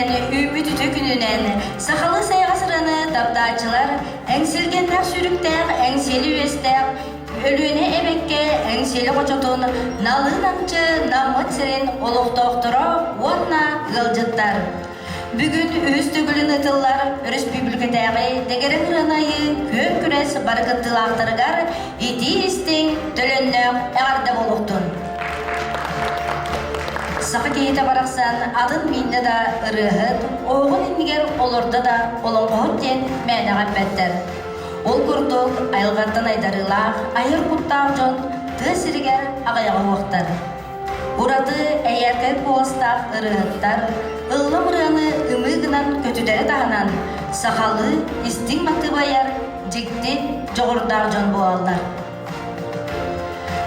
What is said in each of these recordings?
Билген үміт үті күнінен сақалы саяғасыраны таптачылар әңселгендер сүріктер, әңселі өстер, өлüne әбекке әңселі қочотын налын аңчы намыт сірен олықтоқтыра онна ғылжыттар. Бүгін өз түгілін ұтылар республикадағы дегерін ғанайы көн күрес барғыттылақтырғар еті істің төліннің әғарды болуқтын. Сақы кейті барақсан атын минді да ұрығыт, оғын ингер олырды да олың қоғыттен мәніға бәттір. Ол күрдік айылғаттан айдарылақ, айыр құттақ жон тұсірігер ағаяға оқтар. Ұраты әйеркет болыстақ ұрығыттар, ұлым ұрығыны үмігінен көтідері тағынан, сақалы істің маты байар, жекті жоғырдақ жон болалдар.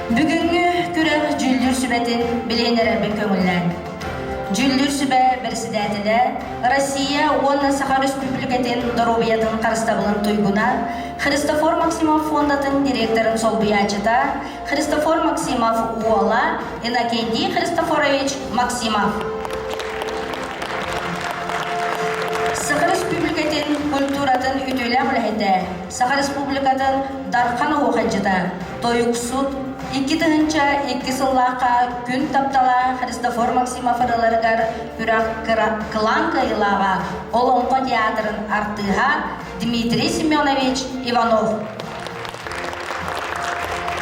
Бүгінгі күрек жүлдір сүбәтін біленер әбін көңіллән. Жүлдір сүбә бірсідәтілі Россия оны Саха Республикатын Доробиятын қарыстабылын тұйгуна Христофор Максимов фондатын директорын сол бұячыта Христофор Максимов уола Иннокентий Христофорович Максимов. Саха Республикатын культуратын үтілі бұләйді. Саха Республикатын дарқан оғанжыда тойықсуд İki tığınca iki sıllığa gün taptala Христофор Максимов ırılarıgar kılan kıyılağa Olonko teatrın artığa Dmitri Semyonovich Ivanov.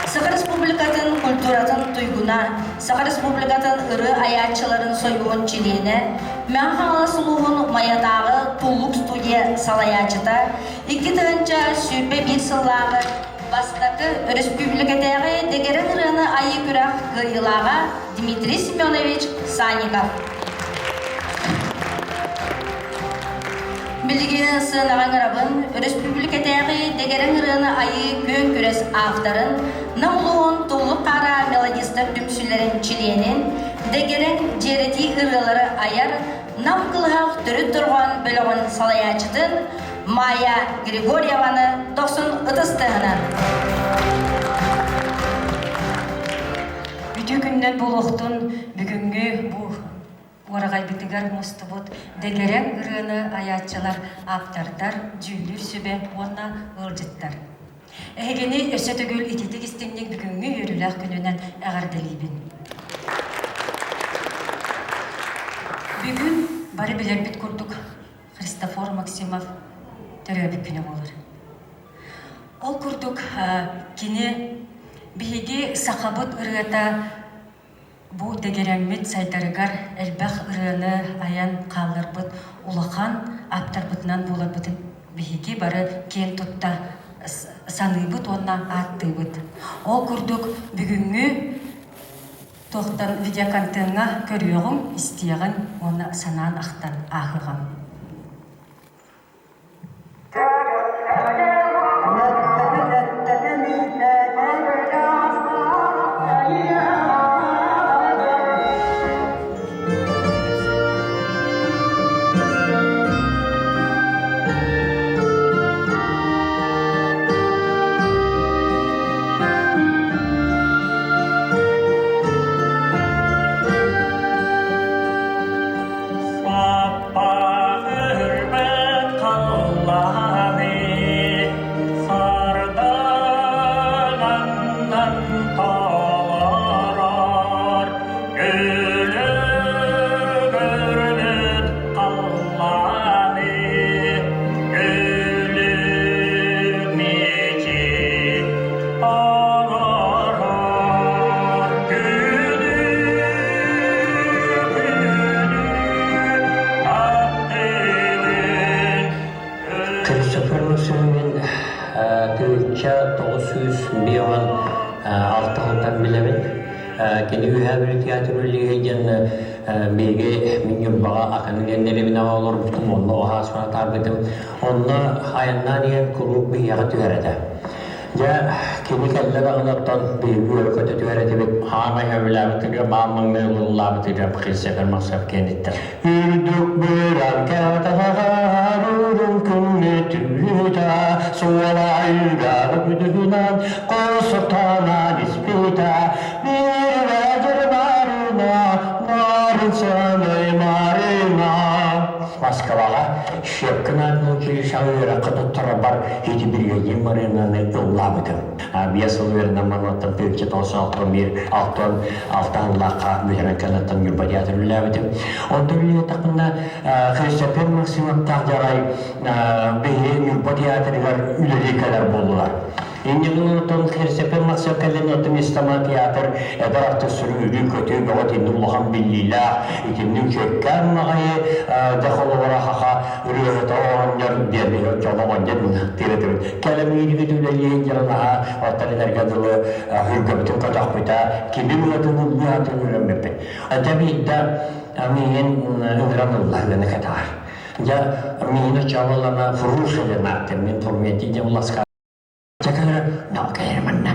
Saha Respublikatın kulturatın tuyguna, Saha Respublikatın ırı ayatçıların soyguğun çiliğine, Мәңхала сұлуғын mayatağı Tulluk Studiya salayachıda, iki tığınca süpe bir sıllığı Бастакы республикадағы дегерін ұрыны айы күрақ ғыйлаға Дмитрий Семенович Санников. Білген сынаған ұрабын республикадағы дегерін ұрыны айы көн күрес авторын, наулуын тұлып қара мелодистер дүмсілерін чиленін, дегерін жереті ұрылары аяр, нам қылғақ түрі тұрған бөлігін салаячыдың, Майя Григорьеваны 90 ытыстығынан. Үті күннен бұл оқтын бүгінгі бұл орағай бітігер мұсты бұд дегерен ұрыны аятчылар аптардар, жүлдір сүбе онна ұлжыттар. Әгені өсі түгіл итетік істемнік бүгінгі өріләқ күнінен әғардалейбін. Бүгін бары білер біт күрдік Христофор Максимов төрөбүк күнү болор. Ол күрдүк кини биһиги сахабыт ырыата бу дегереммит сайдарыгар элбах ырыаны аян калларбыт улахан аптарбытынан буларбытын биһиги бары кен тутта саныйбыт онна аттыйбыт. Ол күрдүк бүгүнгү тохтан видеоконтентга көрүөгүм истиягын оны санаан ахтан ахыгам. Kini ühəbir tiyatroliğe genne bilgi minyum bağa akın genleri bina olur bütün onda o hasmana tabidim. Onda hayandan yen kuruk bir yağı tüherede. Ja kini kelle bağınattan bilgi ölkötü tüherede bir hamay hövlâbıtırıyor, bağımın mevlullâbıtırıyor, bıkıl sefer masraf kendittir. Ürdük bir arkadaşlar, urun künne tühüda, soğala ayrılar büdüğünden, kosurtana nispita, bir vedir marina, narın sanay marina. Москваға шепкін адын училище үйраққа тұттыра бар хети бірге емаринаны ұллабыдым. Биясыл үйрінен мануаттан пөкчет олсын алтан лаққа бүйірін кәліттен юрба театр үлләбыдым. Он түрлі тақында Христопер Максимов тағдарай бейін юрба театрығар үлелікалар болдылар. Иннегінотон Христопер Максимов кәлінотын истама театр әдірақты сүрүлі көтü бұғыт енді ұлған білілі итімнің көккән мағайы дәқылы орақаға үріғыта оғандар дербегі жолы оңден тиретімін. Кәлімейді түлелейін жарынаға оттарынарға дылы хүргөбітін көтақ бұйта кебін ұлатын ұлы атын үйренмеппен. Әдәбейді мен үңіран ұллағыны кәтағар. Мені чавалана фрушылын аттым, мен турметейде ұласқа Jakar nak kaya mana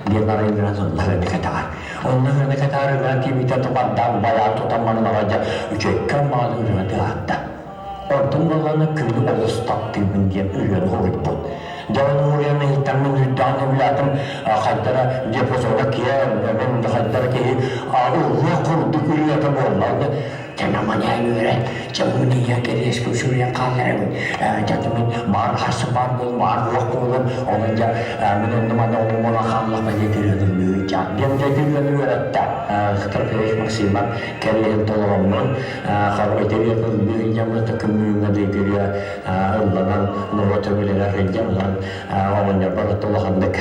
dia narai rasul lalu dikatakan, orang dikatakan nanti kita tempat dam bayar tu taman raja, ucapkan malu dengan ada. Orang malah kena urus takti mendiam ulian horiput. Jangan ulian hitam menjudan uliatan khadara dia pasal kia, men khadara kia, ulian kurdu uliatan bola. Namanya ulian, jangan dia kiri eksekusi yang kalah. Jangan mar hasban mar waktu orang jah menemukan orang hamlah bagi diri dulu. Jangan jadi dulu ada terpilih maksimal kalian tolongan kalau diri dulu jangan terkemung dari diri Allah nomor terpilih jangan orang yang bertolak hendak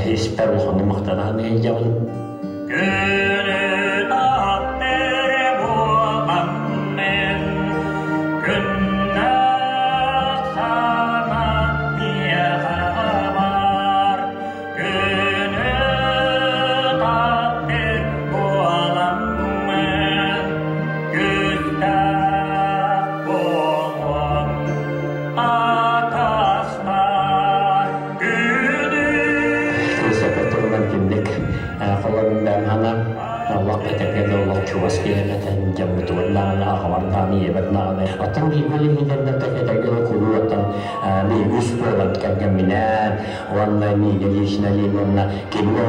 hisper orang maktan ini jangan. Atau di balik ini dan terkait guru atau di uspolan kegeminan warna ini jadi sinali warna kedua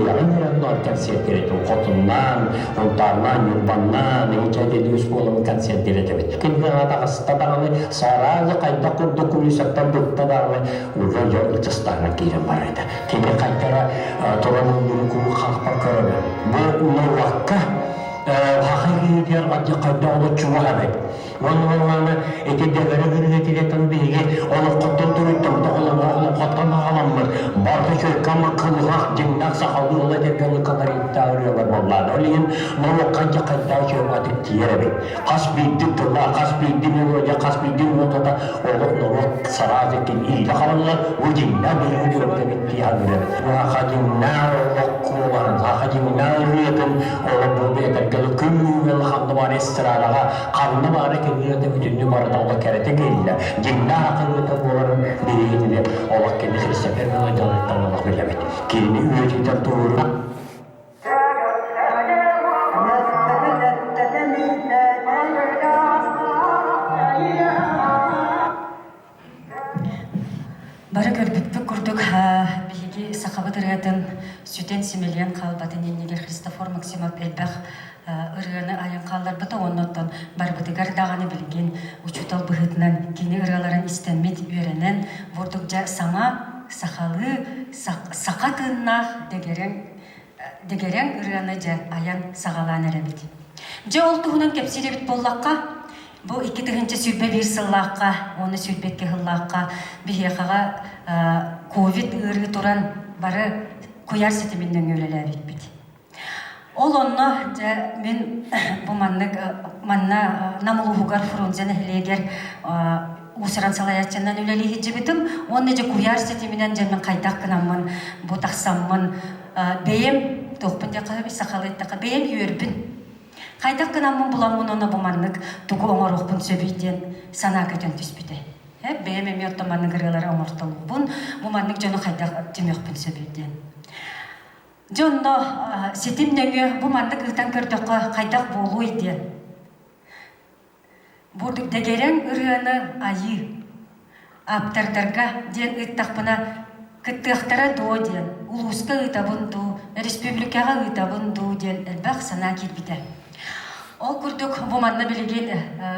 yang norkan setir itu kotonan, untanan, nyubanan ini jadi di uspolan kan setir itu. Kita kata setelah ini sarang kait takut dokulis atau dokter udah jauh cestana kira mereka. Kita kata turun guru khas perkara berulawakah hakiki dia aja kata Allah cuma abad. Wana itu dia gara-gara tidak tanbih Allah qaddan turut Allah qaddan alamlar barda kamar kılgak jinnak sahabu Allah tegal kadar tawriyalar wallah doliin mau kanja kadda coba tiyarabe hasbi ditullah hasbi dinu ya hasbi dinu tata Allah no sarajatin ila khallah wajinna bi hujur tiyadra wa khajinna qurban khajinna riyatan Allah bobe tegal kullu wal khamdar istiralaha khamdar kita bütün numarada Allah kerete geldi. Jinna akıllı tabuların biriydi. Allah kendi Hristiyan Allah'tan Allah bilemedi. Kendi üyetinden doğru. Бары көрбүкпү курдук биги сакабытыратын сүтен симелиан калбатын иннигер Христофор Максимов элбах ырыаны аян калларбыта онноттон барбытыгар даганы билген учутал быхытынан кини ыраларын истенмит үйренен вордук жа сама сахалы сакатыннах дегерен ырыаны жа аян сагалан эребит. Же ол туһунан кепсиребит боллакка бу 2-нче сүрбе бир сыллакка, оны сүрбекке хыллакка бихекага ковид ыры туран бары куяр сетиминден өлелебит бит. Ол онно мен бу манна намулугар фрунзен хелегер усран салаячанан өлели жибитим, онны же куяр сетиминен жемен кайдак кынаммын, бу таксаммын бейем тохпун жакка сакалыттакка бейем үйөрбүн. Кайдак кынаммын буламмын оны буманнык тугу оңорохпун сөбүйден сана көтөн түспүдө. Бейем эмиотто манны кырылары оңортолбун, буманнык жону кайдак тимөкпүн сөбүйден. Жонно сетимнеңе буманнык ытан көрдөккө кайдак болуу иден. Бурдук дегерен ырыаны айы аптардарга ден ыттакпына кыттыактара доо ден, улууска ытабын дуу, республикага ытабын дуу ден элбак сана кирбите. Ол күрдік бұманна білеген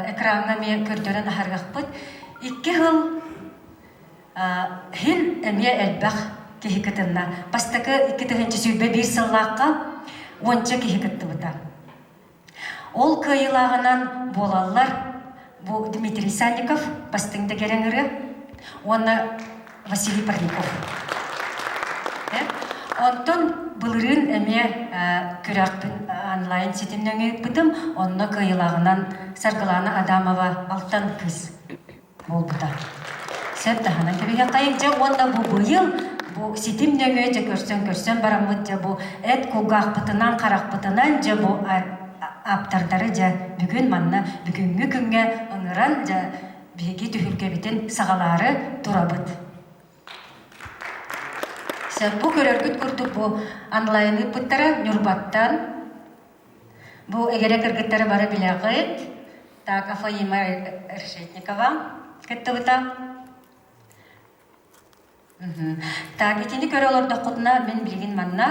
экранға мен көрдерін ахарғақпыт. 2 жыл хил әме әлбәқ кехикетінна. Бастықы 2 сүрбе 1 сыллаққа 10 кехикетті бұта. Ол кайылағынан болалар, бұл Дмитрий Санников, бастыңды кереңірі, оны Василий Парников. Онтон бұлырын әме көрәқпін онлайн сетімнен өкпітім, онны кайылағынан Сарғыланы Адамова алтан кыз бол бұта. Сөп тағынан кебеге қайын жа, онда бұл бұйыл, бұл сетімнен өте көрсен барамыд жа, бұл әт көғақ бұтынан, қарақ бұтынан жа, бұл аптардары жа, бүгін манна, бүгінгі күнге ұңыран жа, беге түхілге бітін сағалары тұрабыд. Бұл көрергіт күрдік бұл онлайн ұпыттары Нюрбаттан. Бұл егере кіргіттері бары білеғыт. Так, Афаима Решетникова кітті бұта. Так, етені көрі оларда құдына мен білген манна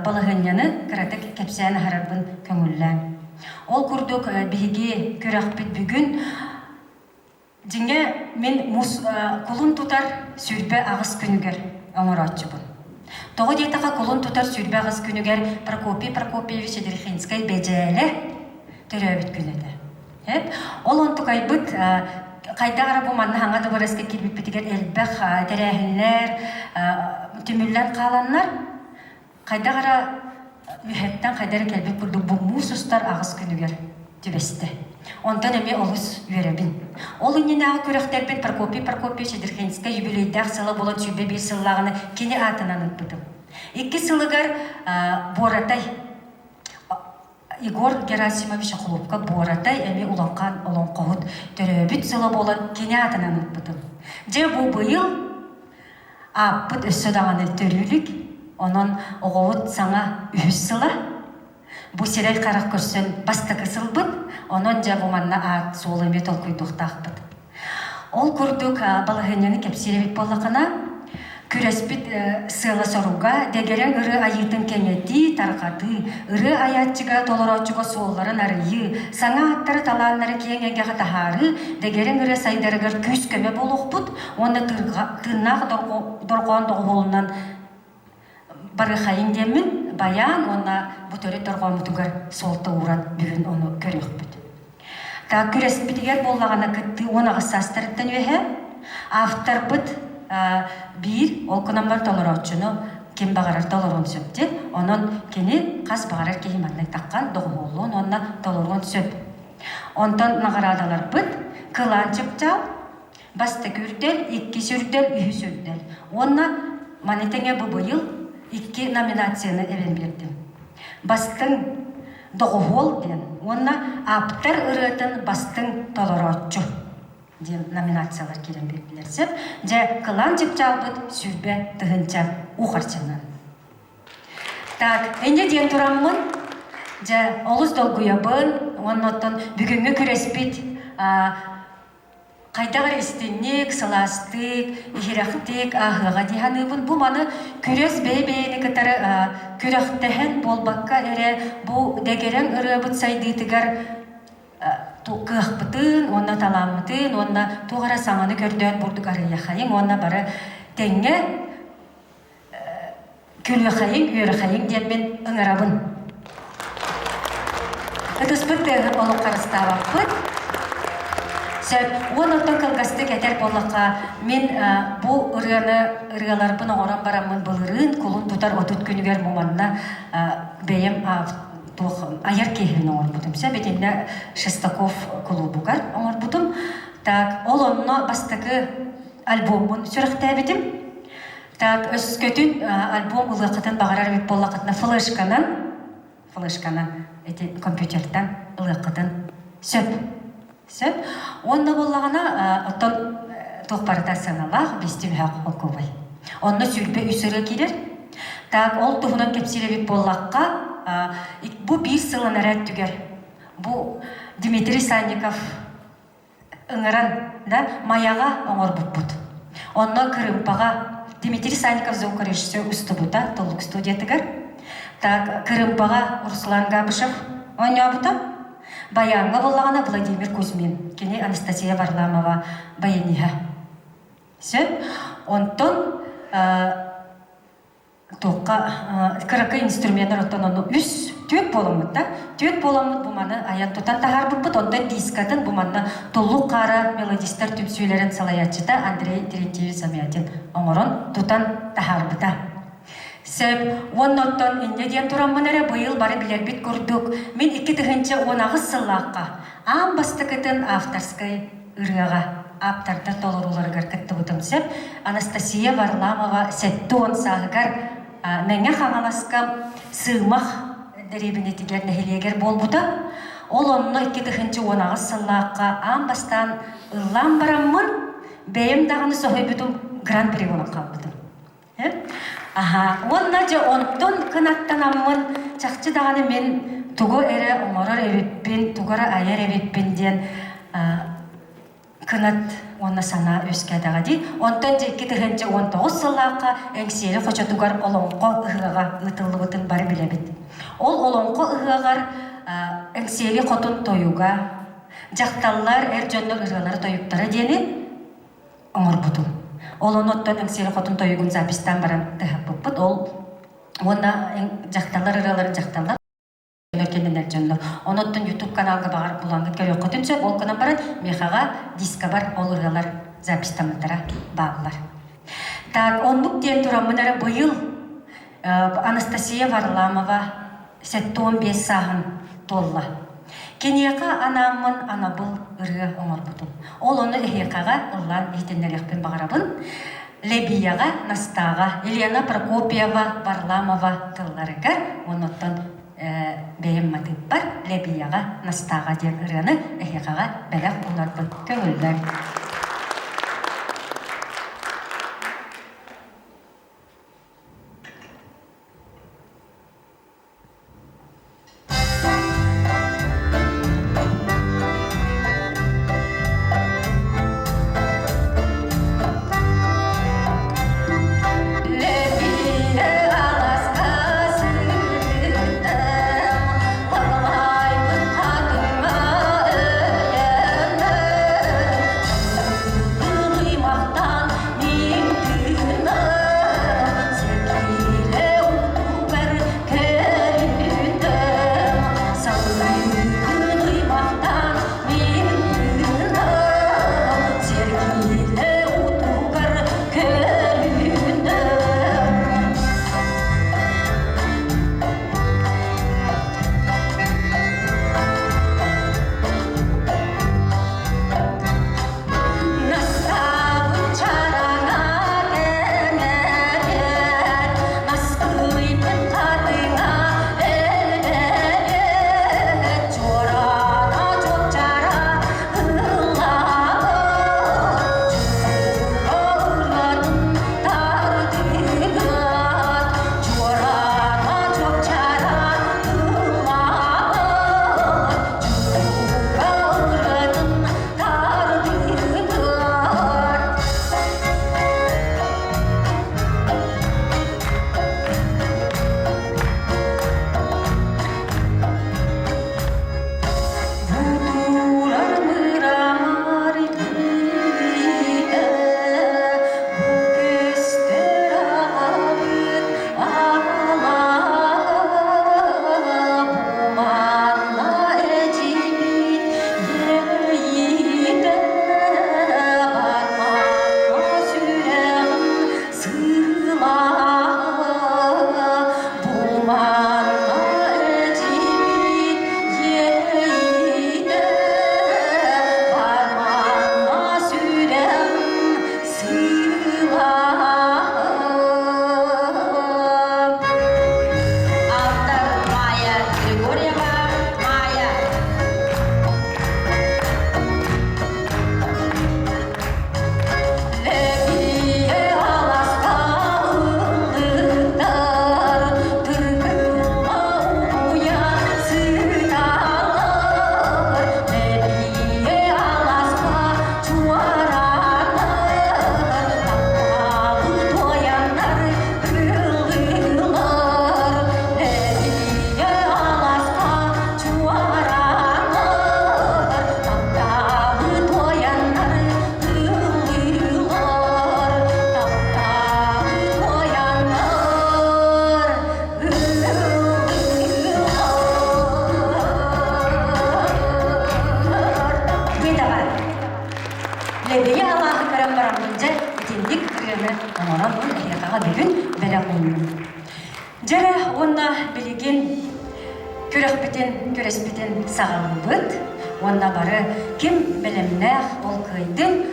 балығынияны кіратық кәпсәні харарбын көңілі. Ол күрдік бігі көрәқ біт бүгін. Деңе мен құлын тұтар сүрбе ағыз күнігер. Аңыратчы бұн. Тоғы дейтаға қолын тұтар сүрбе ағыз күнігер Прокопьевич Эдерхинскай бәжәлі түрі өбіт күнеді. Ол онтық айбыт қайда ғара бұл манна аңады барасқа келбіп бітігер әлбәқ тәрәхінлер, түміллән қаланлар қайда ғара үйәттен қайдары келбіп күрді бұл мұсыстар ағыз күнігер түбесті. Онтан әме олыс үйеребін. Ол үнен ағы көріқтербен Прокопьевич Эдерхинскай юбилейдәқ сылы болын сүрбе 1 сыллағыны кені атынан ұтпыдым. 2 сылығар Боратай, Игор Герасимович Хлопка Боратай әме ұланқан ұлан қоғыт түрі сылы болын кені атынан ұтпыдым. Же бұл бұйыл аппыт өссі дағаны түрілік, оның оғауыт саңа 3 сылы. Бұл серай қарақ көрсен бастықы сылбыт, onun jabımanna at solımı tol kuyduktak bıd. Ol kurduk balığınyanı kepsirevik bolakana, күрәспит сыла соруга, дегерен ыры айытын кенети, тарқаты, ыры аятчыга толорочуга солларын арыйы, саңа аттары таланлары кеңеге қатахары, дегерен ыры сайдарыгар күс көме болуқ бұд, оны тырнақ дорғуан доғуылынан бары қайын демін, баян, оны бұтөрі дорғуан бұтығар солты уран бүгін оны көрек бұд. Күрәспитігер болағана күтті, оны ғысастырыттан өйе, автор бұд, bir olkunamlar tolerançını kim bağırar toleran söpti, onun keni kas bağırar ki himanlık takkan doğumluğun onunla toleran söp. Ondan nağaradalar bıt, kılan çıpçal, bastı gürdel, 2 sürdel, 3 sürdel. Onunla manetene bu yıl 2 nominasyonu evin verdim. Bastın doğumluğun den, onunla aptar ırıtın bastın tolerançı. Номинациялар келен белгілерсіп, жа қылан жеп жалбыд сүрбе тұғынча ұқарчынан. Так, әнде ден тұрамын, жа олыс долгуябын, оннотын бүгінгі күреспет, қайдағыр істеннек, сыластық, ехерақтық, ағыға дейханыбын. Бұл маны күрес бей-бейіні кітары күректіхін болбаққа әрі, бұл дәгерен ұры бұт сайдығытығар кыахпытын, онна таламытын, онна туғара саңаны көрден бұрдық арыя қайын, онна бары тәңе күлі қайын, үйірі қайын денмен ұңырабын. Үтіспітті олық қарыстава құд. Оны ұттан қылғасты кәтер болаққа мен бұл ұрғаларбын оғыран барамын бұлырын, құлын тұтар отыт күнігер мұманна бәйім аяр кейхін оңыр бұдым. Бетінде Шестаков клубугар оңыр бұдым. Ол онына бастықы альбомын сүріқті әбетім. Өскөтін альбом ұлықытын бағарар бет болақытына флешканан, компьютерден ұлықытын сөп. Онына болағына оттан тоқпарыда саналақ, бесті үйақ ол көбай. Онына сүрбе үсірі келер. Ол тұғынан кепсілі бет болаққа bu bir sılın әрәт түгер. Bu Дмитрий Санников ыңыран маяға оңыр бұд. Онна Крымпаға Дмитрий Санников звукорежиссер үсті бұда, толық студия түгер. Крымпаға Руслан Габышев оңя бұда. Баянга боллагана Владимир Кузьмин, кини Анастасия Варламова баяниха. Все, онтон тоққа кыракы инструменттер оттон ону үс түйөк боламыт да. Түйөк боламыт буманы аян тутан тахарбыппыт, онтон дискатын буманна туллук кара мелодистер түпсүйлерин салаячыта Андрей Терентьевич Замятин оңорон тутан тахарбыта. Сөп, онноттон инне диен турамманара быйыл бары билербит көрдүк. Мен 2-19 сыллаққа ам бастыкытын авторской ырыга аптарда толоруларгар кыттыбытым сөп. Анастасия Варламова сеттуон сағыгар нәңе қаңаласка сыымақ дәребінетігер нәхелегер болбута. Ол онно 2-19 сыллаққа ам бастан ыллам бараммын бәйім дағыны соғай бүтім гран-при болан қалбытым. Онна же онтон кынаттанаммын чакчы даганы мен тугу эре оңорор эбиппин, тугара аяр эбиппин ден кынат онна сана өскә дага ди. Онтон же 2-19 сыллакка эңсели хочотугар олоңко ыгыга ытылыбытын бары билебит. Ол олоңко ыгыгар эңсели хотун тоюга, жакталлар эр жоннор ыгыгалар тоюктары дени оңорбутум. Ол оноттон эңсели хотун тоюгун запистан баран тыхаппыппыт. Ол онна жакталар ыгаларын жакталар кененер жоннор. Оноттон YouTube каналга багар булангыт келе көтүнчө ол канан баран мехага диска бар, ол ыгалар запистамытара баглар. Так, онлук ден турамынара быйыл Анастасия Варламова 15 сагын толла. Кенияка анамын анабыл ыры оңорбутум. Ол оны эхекага ыллан ихтеннерекпен багарабын. Лебияга, Настага, Елена Прокопьева, Варламова тылларыгар, оноттон бейім матып бар, Лебияга, Настага ден ырыны эхекага бәләк оларбын көңілдер. Lebeyi Allah'ı kıran baramınca itindik kırığını onaran ol ehiyatağa bugün bela olmuyor. Jere onna biligin köresbitin sağlıbıt, onna barı kim bilimneh ol kıydın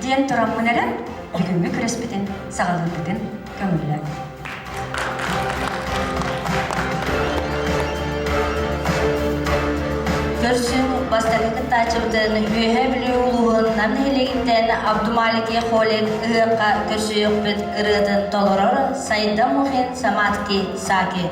diyen turamın ele bugünkü köresbitin sağlıbıtın kömürler. Görsün bastaki taçıbıdın ühe bili uluğun namnehiliginden Abdumalik Eholek ığıqa görsüyük bit ırıdın toloror sayda muhin samatki saki.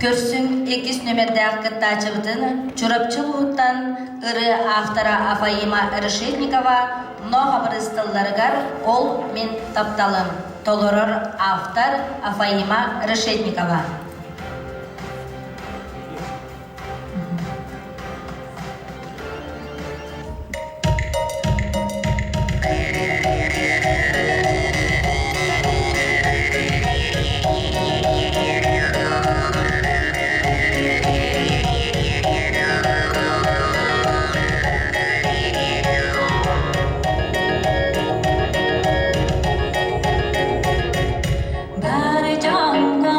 Görsün ekis nömerdäki kıttaçıbıdın çurapçılıqtan ırı aftara Afayima Решетникова много брыстылларыгар ол мен тапталым. Толорор автор Афаима Решетникова. Dar janga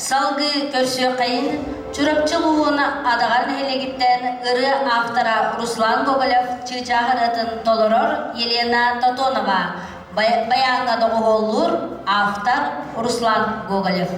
Salgı көрсө кайын чурапчылууна адаган хелегиттен ыры автора Руслан Гоголев чыжагыратын толорор Елена Татонова баянга доголлур автор Руслан Гоголев.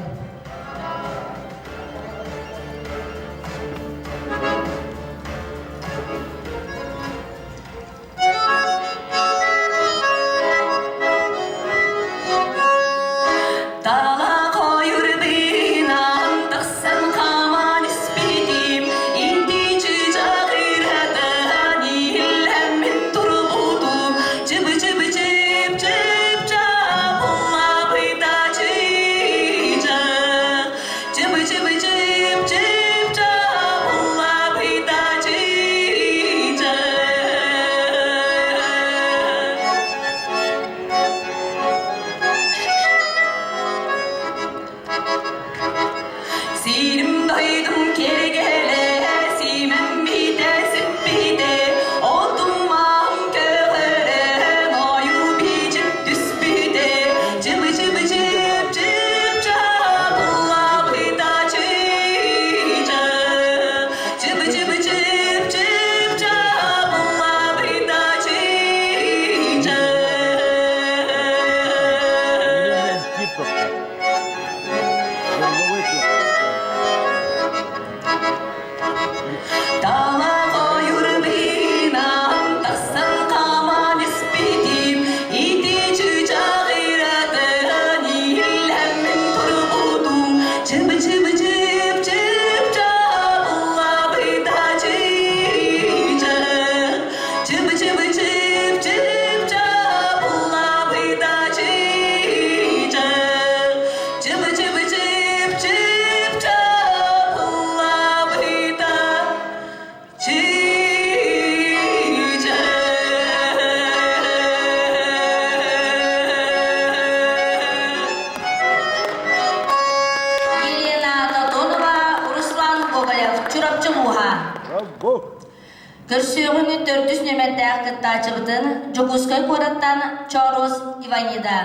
Көрсөңүнү 400 нөмердәк кыттачыбытын Жокускай кораттан Чорос Иванида.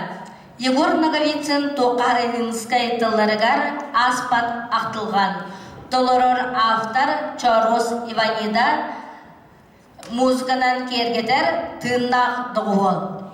Егор Наговицын Токаринскай тылларыгар аспат ақтылған. Толорор автор Чорос Иванида музыканан кергетер тыннақ дұғуыл.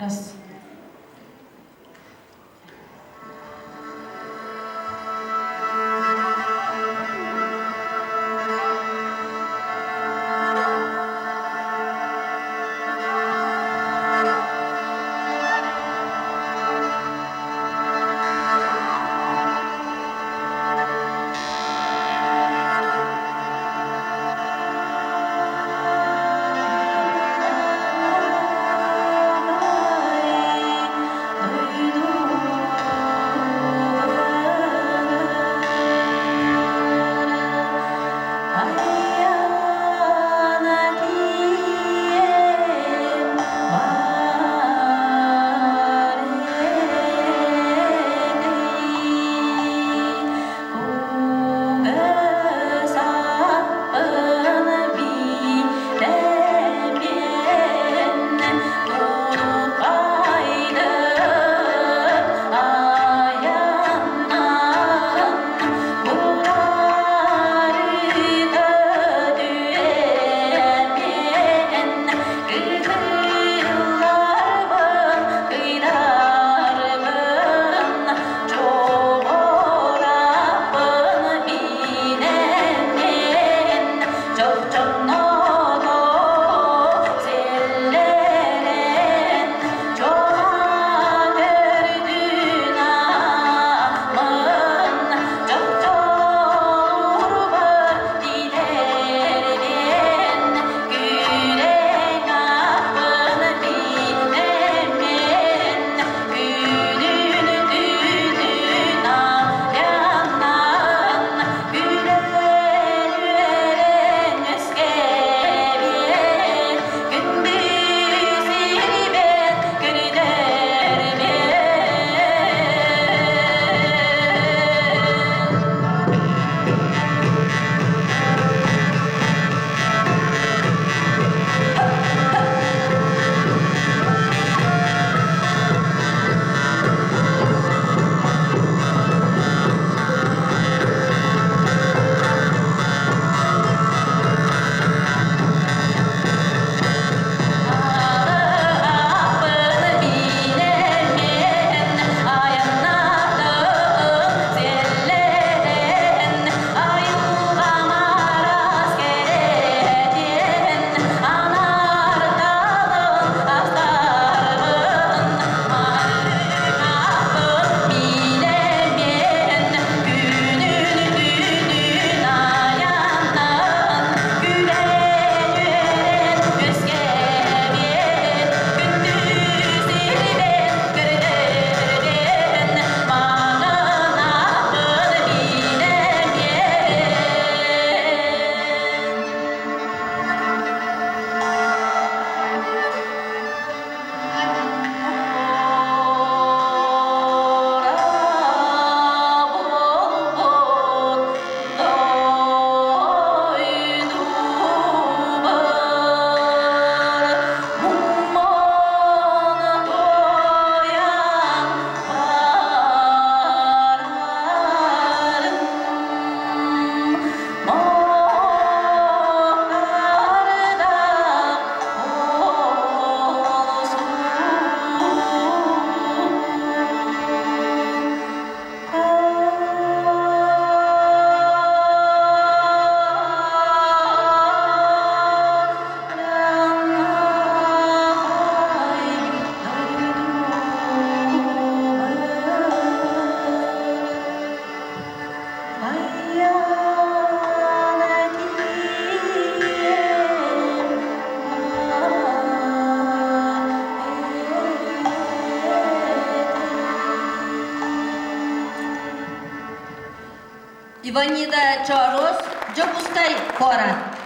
Раз. Иванида Чорос, Жопустай Корат.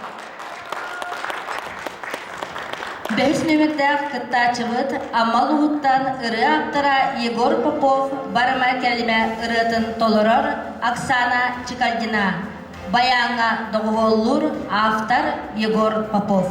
Бәйс нөмірдәк кыттачыбыт амал уһуттан ыры аптара Егор Попов барма кәлимә ырытын толорор Оксана Чикальдина. Баяңа доғуоллур автор Егор Попов.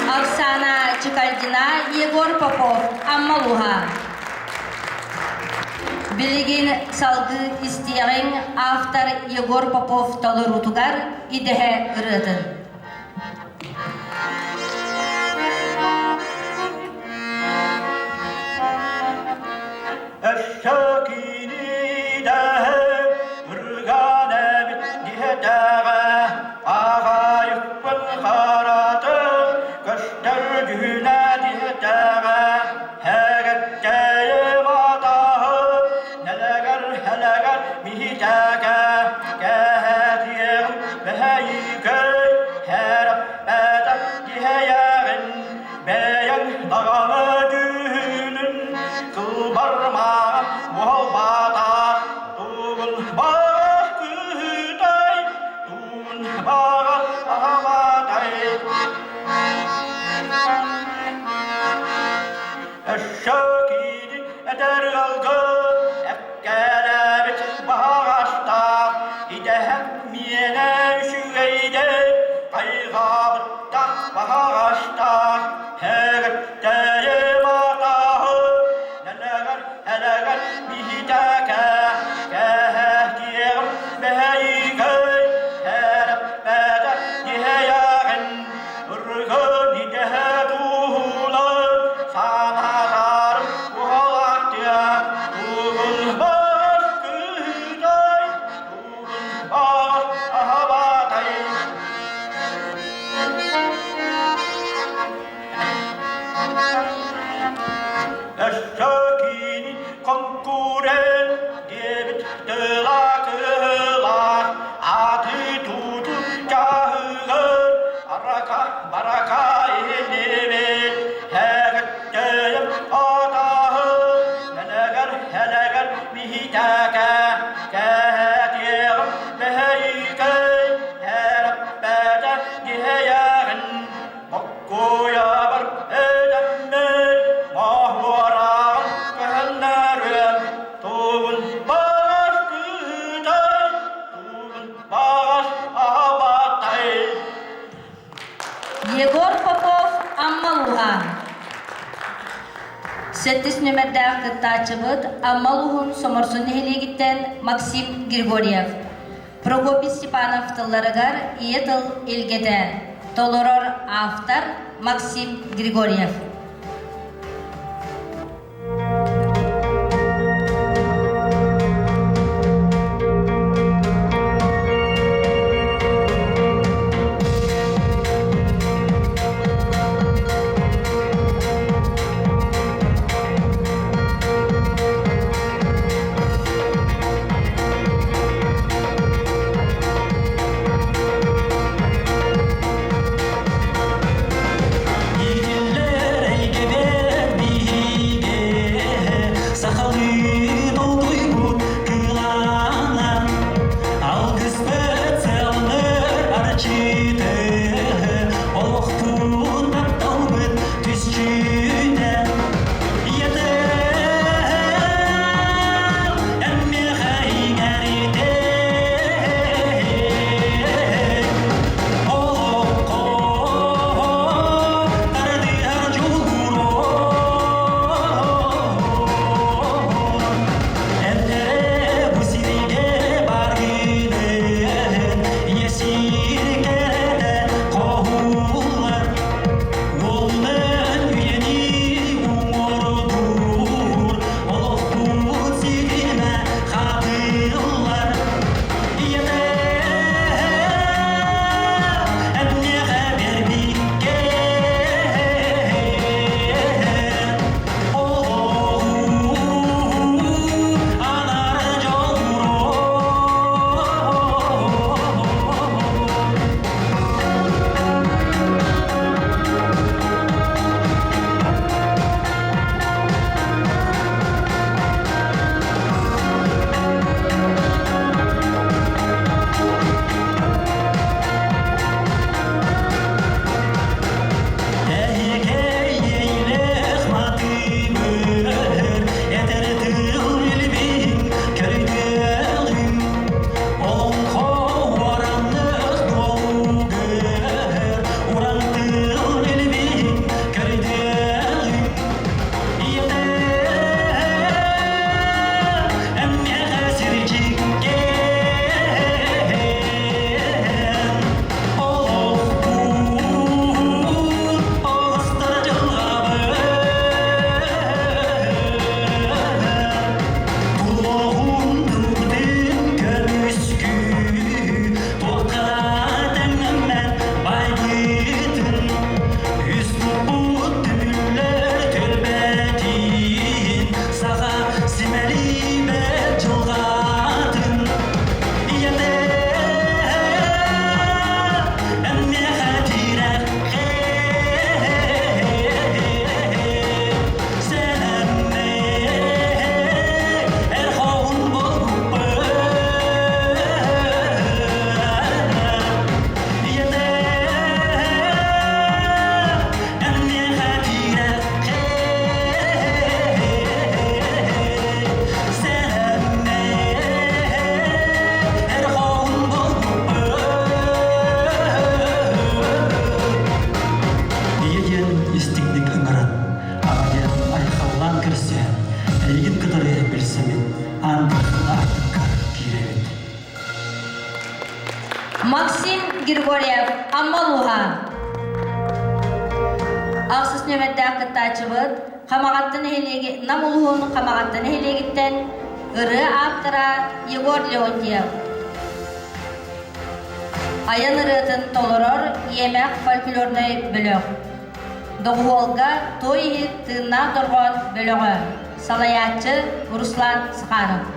Оксана Чикальдина, Егор Попов, Аммалуха. Билигин салгы истиярын автор Егор Попов толырутугар идеhe ырытын. Eşşakini de ırgane bittiğe ağa yıkbın haratı göster güne diye hegetteye batahı neleger mihitege gehetiyem beheyike Сеттис нөмердәк кыттачыбыт Аммалухун Соморсун Хелегиттен Максим Григорьев. Прокопий Степанов тылларыгар иетыл элгеде. Толорор автор Максим Григорьев. Максим Григорьев, Аммалуха. Ақсыз нөмәдді қыттачыбыт, қамағаттын хелеги, намулуғын қамағаттын хелегіттен ұры автора Егор Леонтьев. Айын ұрытын толырыр емәк фольклорный бөліг. Доғуолға тойы тыңна тұрған бөлігі. Салаятчы Руслан Сықанов.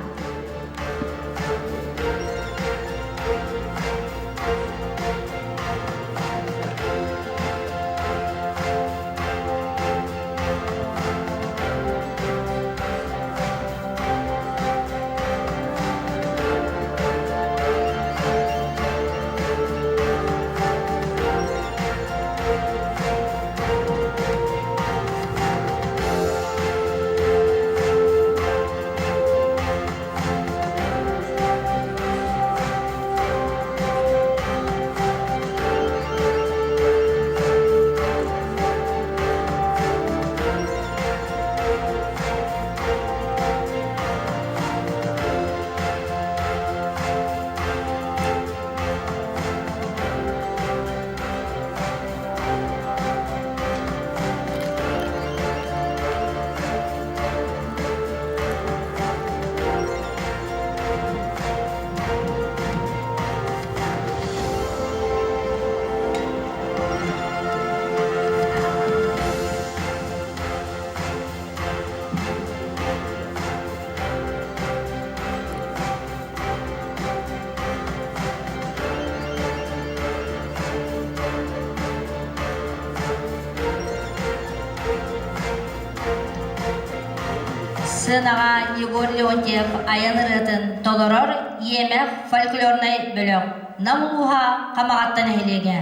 сынаға Егор Леонтьев айын ырытын толорор емек фольклорный бөлөк. Намулуха камағаттан әйлеге.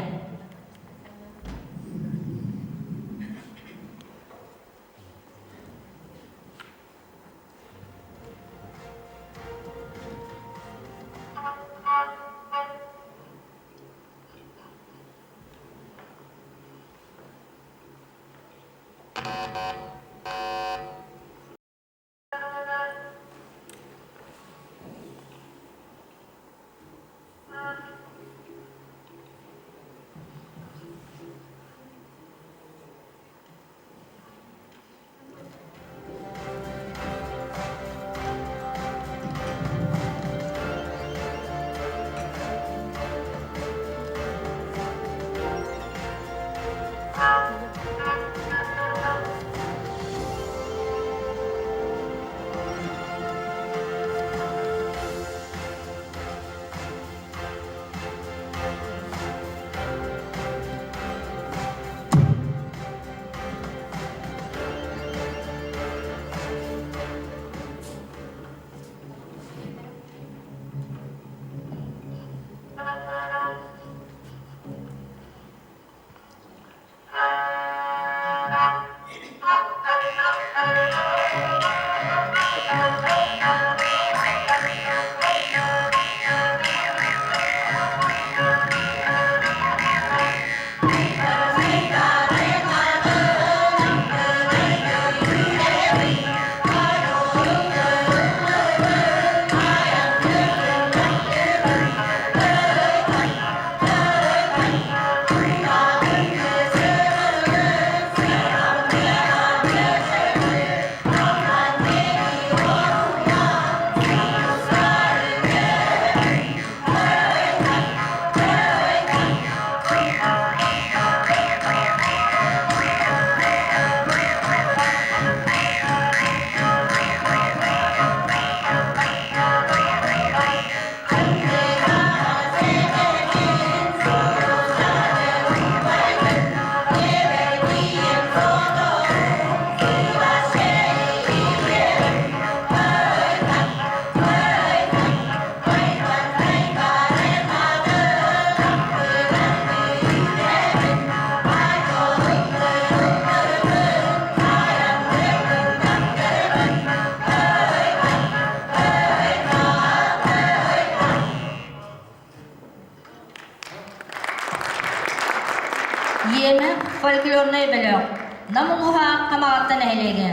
Емек фольклорный бөлөк. Намулуха камағаттан әйлеге.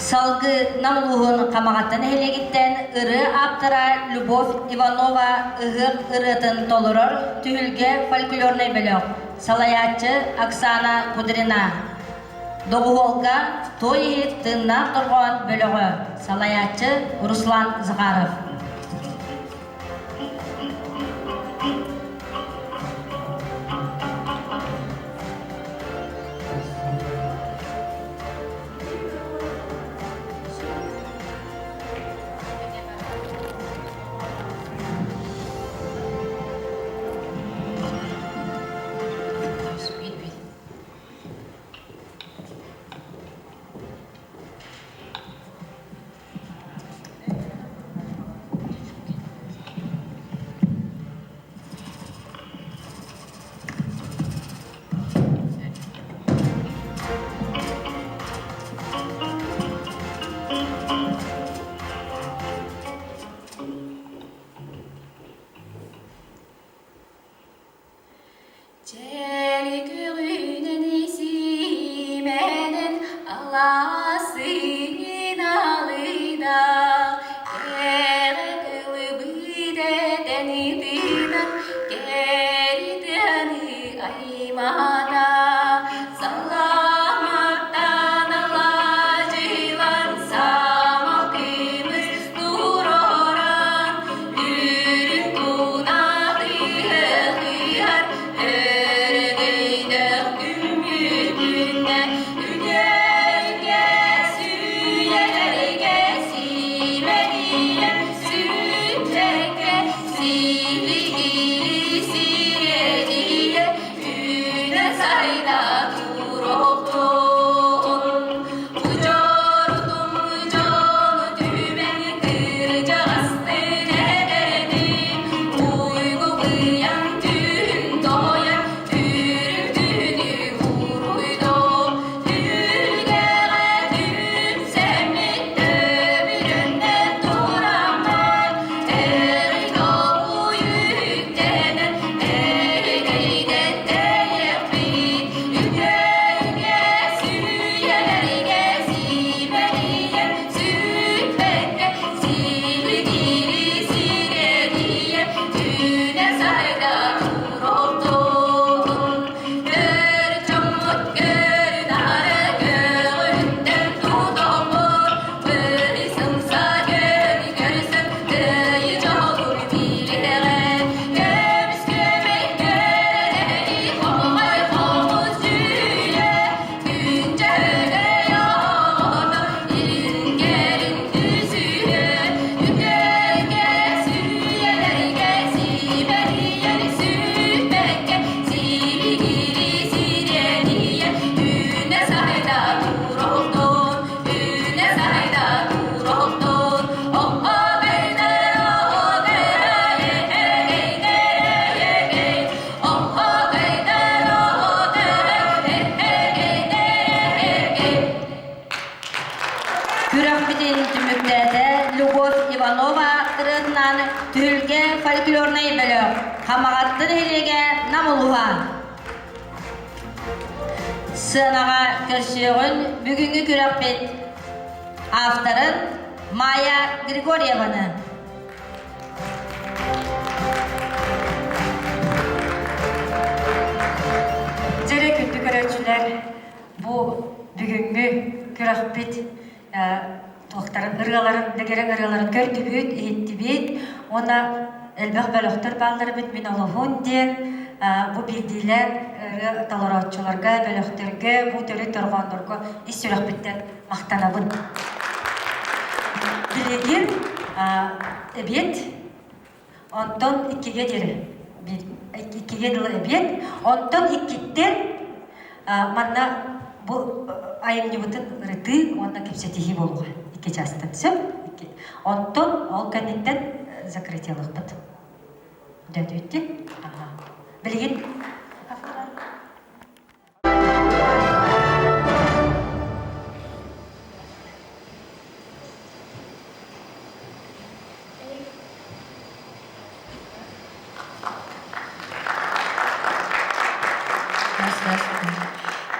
Салгы намулуғын камағаттан әйлегіттен ыры аптыра Любовь Иванова ығыр ырытын толырыр түхілге фольклорный бөлөк. Салаятчы Оксана Кудрина. Доғуолға той тынна тұрған бөлігі. Салаятчы Руслан Зғаров. Билге фольклорный бөлөк. Хамагаттын хилеге намулуха. Сынаға көрсөғін бүгінгі көрәкпет. Авторын Майя Григорьеваны. Жере күнді көрәтшілер бұл бүгінгі көрәкпет тоқтарын, ырғаларын, дегерен ырғаларын көрді бүт, етті бүт. Она әлбәқ бәліқтір балдары бүт, мен олығын ден, бұл білдейлер таларатчыларға, бәліқтерге, бұл төлі тұрғандырға ес сөрәқ біттен мақтанабын. Білеген әбет, онтон иккеге дері. Иккеге дылы әбет, онтон иккеттен манна бұл айымны бұтын ұрыты, онна кепсетихи болуға. Икке частын сөп. Онтон ол кәнеттен закрытиялық бұд. Дөт өтті. Білген?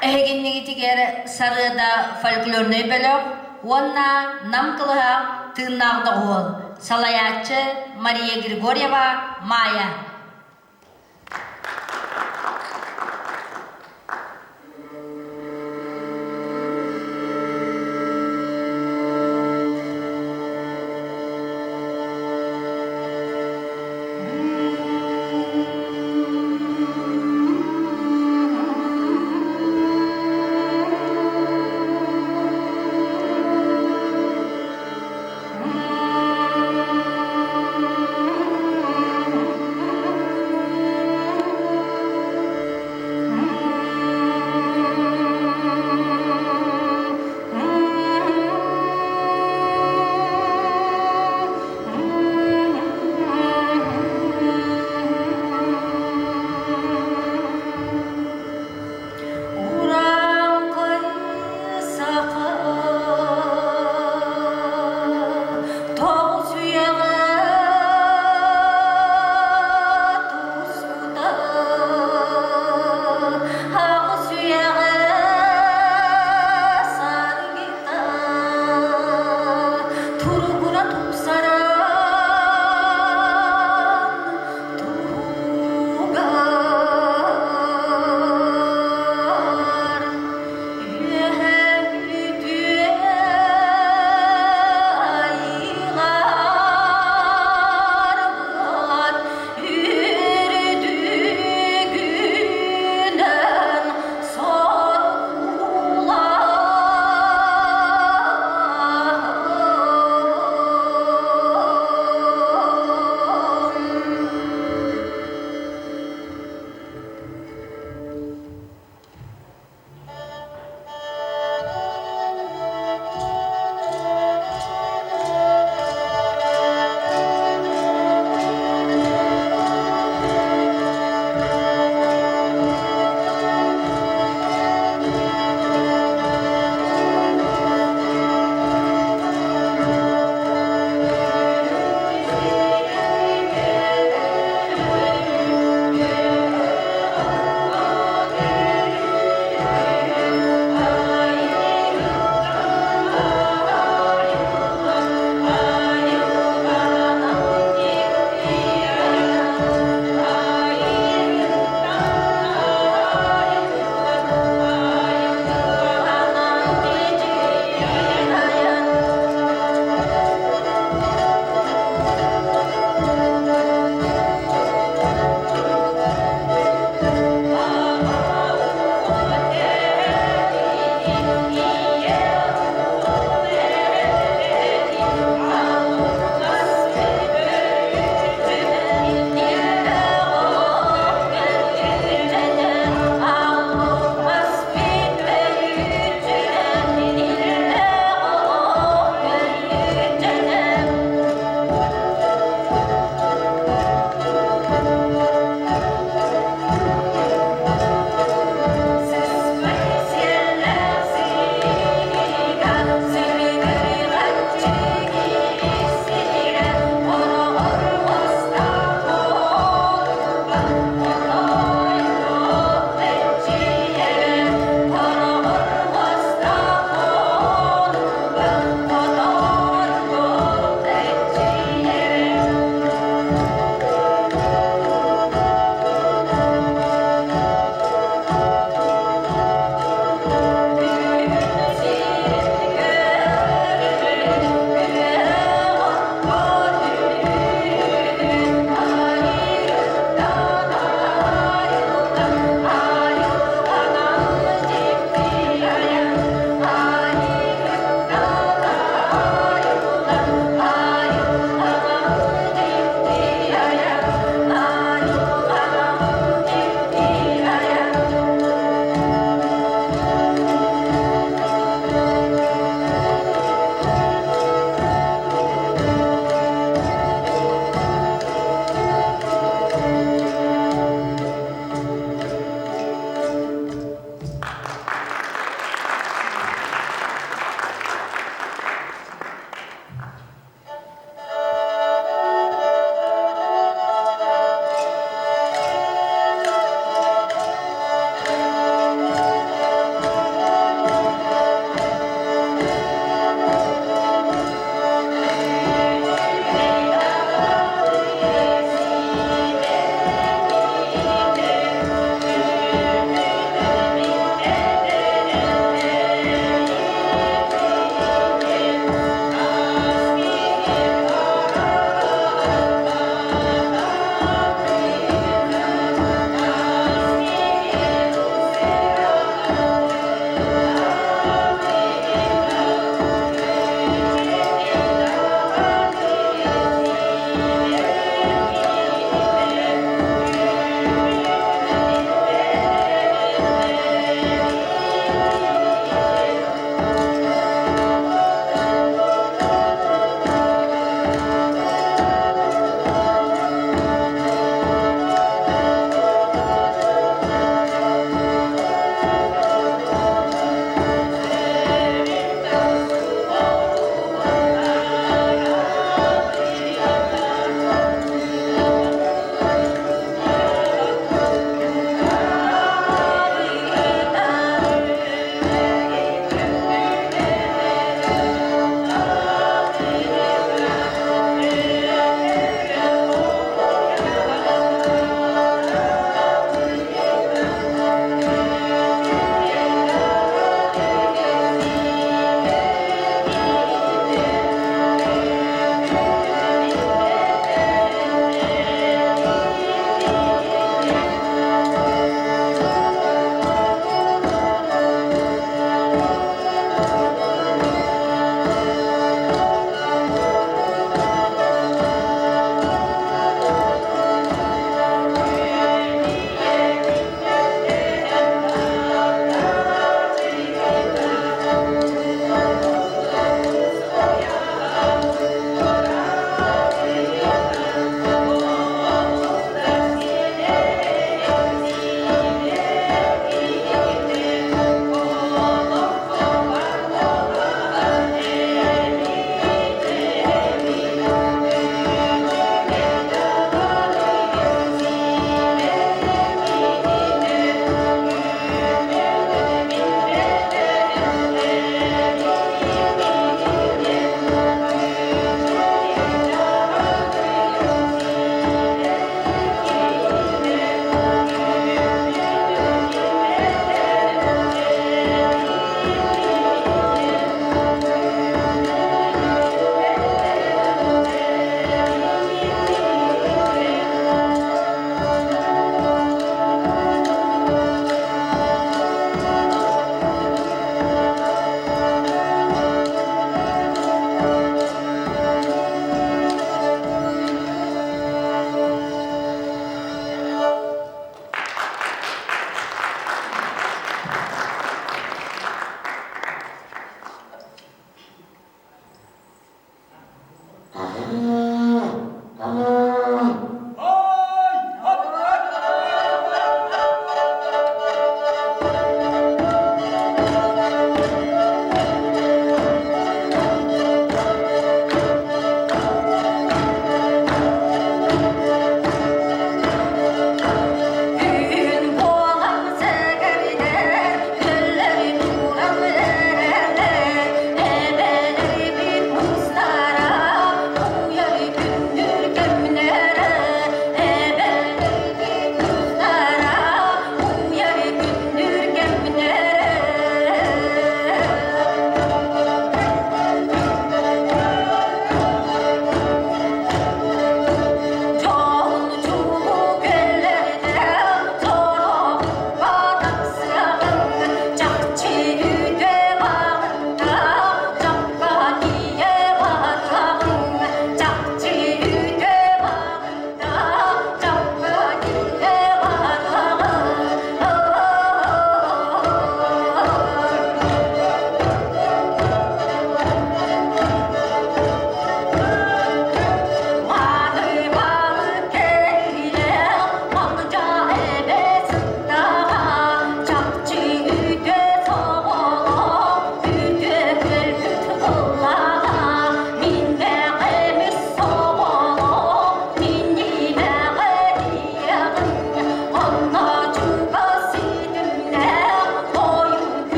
Эгеннеги тигер сарыда фольклорный бөлөк, онна нам кылыга тыыннагда ол. Салаячы Мария Григорьева Майя.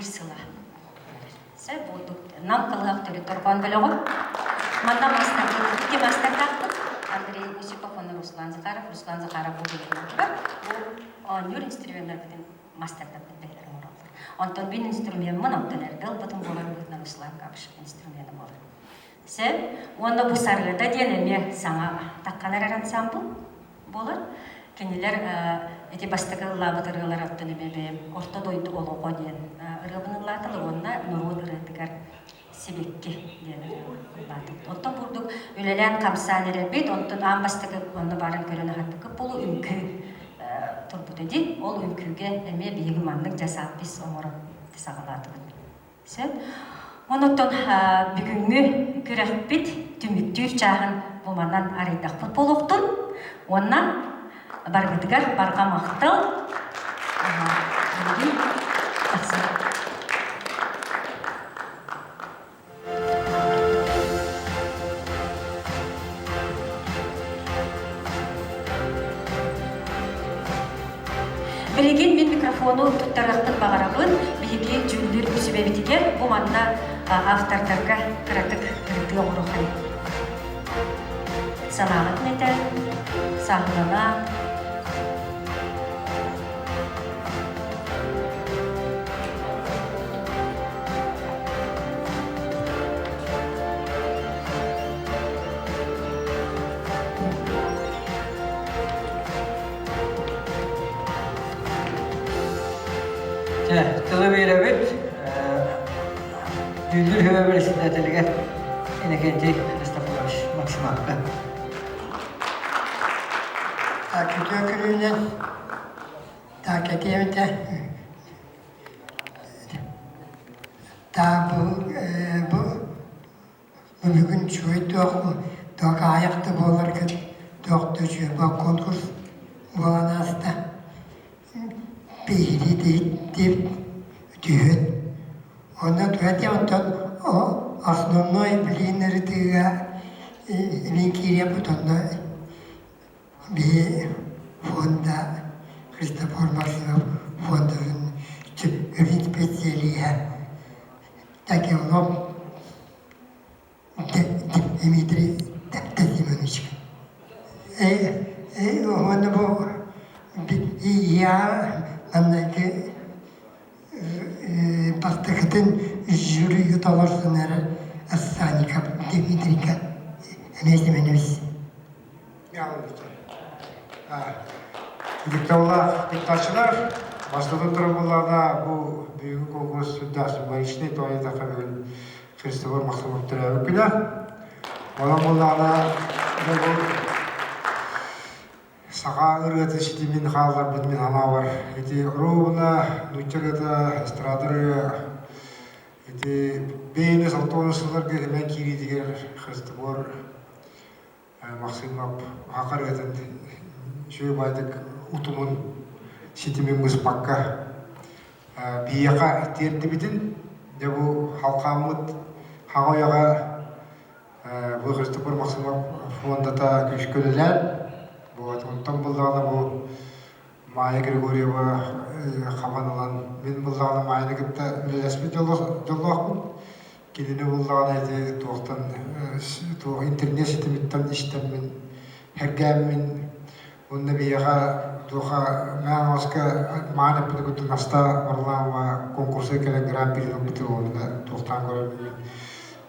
бир сыла. Сэ болдук. Нам кылгак төрү торгон белого. Манда мастер, ики мастер таптык. Андрей Усипов, Руслан Захаров бу белгилер. Бу онюр инструментler битен мастер таптык белгилер муралдар. Онтон бин инструмент монотон эрдел, потом болар бутна Руслан Капшев инструменты болар. Сэ, онда бу сарыда денеме саңа такканар ансамбл болар. Кенелер эти бастыгы лабытырылар аттыны бебе орто дойду олого ден ырыбынылатылы онна нурун ырытыгар себекке ден баты. Оттон бурдук үлелен камсанере бит, онтон ам бастыгы онна барын көрөне хаттыкы болу үнкү турбут эди, ол үнкүге эме биеги мандык жасап бис омору тесагалатыбын. Сен онотон бүгүнгү күрәхпит түмүктүр чагын буманан арыйдакпыт болохтун, оннан баргытыгар барга мактал. Билеген мен микрофону туттарактын багарабын, биги жүндүр күсүбебитиге бу манна автордарга кыратык кырды орохай. Санагат нете, сахнана. Тылы беребит, Дүлдүр хөбө председателге Иннокентий Христофорович Максимовка. Күтө күнүнен такетемите бу бүгүн чүй ток аякты болар ket токту жүйбө конкурс боланаста бейли дейт түйөт. Онда түйөт онтон основной блинеритига линкире бутонда би фонда Христофор Максимов фондовын өвин специалия таки улов Дмитрий Тасимович. Он был я аннаки бастыгытын жюри таларсынары Ассаников Дмитрийка Эмесименович. Дикталла диктатчылар бастыгын тұрғыларда бұл бүгін конкурс сүддасы байышны тойда қабыл Христофор Максимов түрәбі күні. Олан болағына бұл саға ұрғаты шетімен қалдар бітмен ана бар. Эти ровна, нұйтығыда, эстрадыры, эти бейіні салтонысылар кәдімен кири дегер Христофор Максимов хақар өтін шөй байдық утумун сетимен мұспаққа бияқа терді бітін. Бұл халқамыд хағаяға бұл Христофор Максимов фондата күш көлілер. Онтан бұлдағына бұл Майя Григорьева қаманылан мен бұлдағына Майяны кіпті үлелеспен жолуақпын. Келені бұлдағына әйті туақтан интернет сетіметтен іштен әргәммен онда бияға туға мәң осқа мағын әппіді күттің аста барлауға конкурсы кәлі гран-придың бұтыр онында туқтан көріп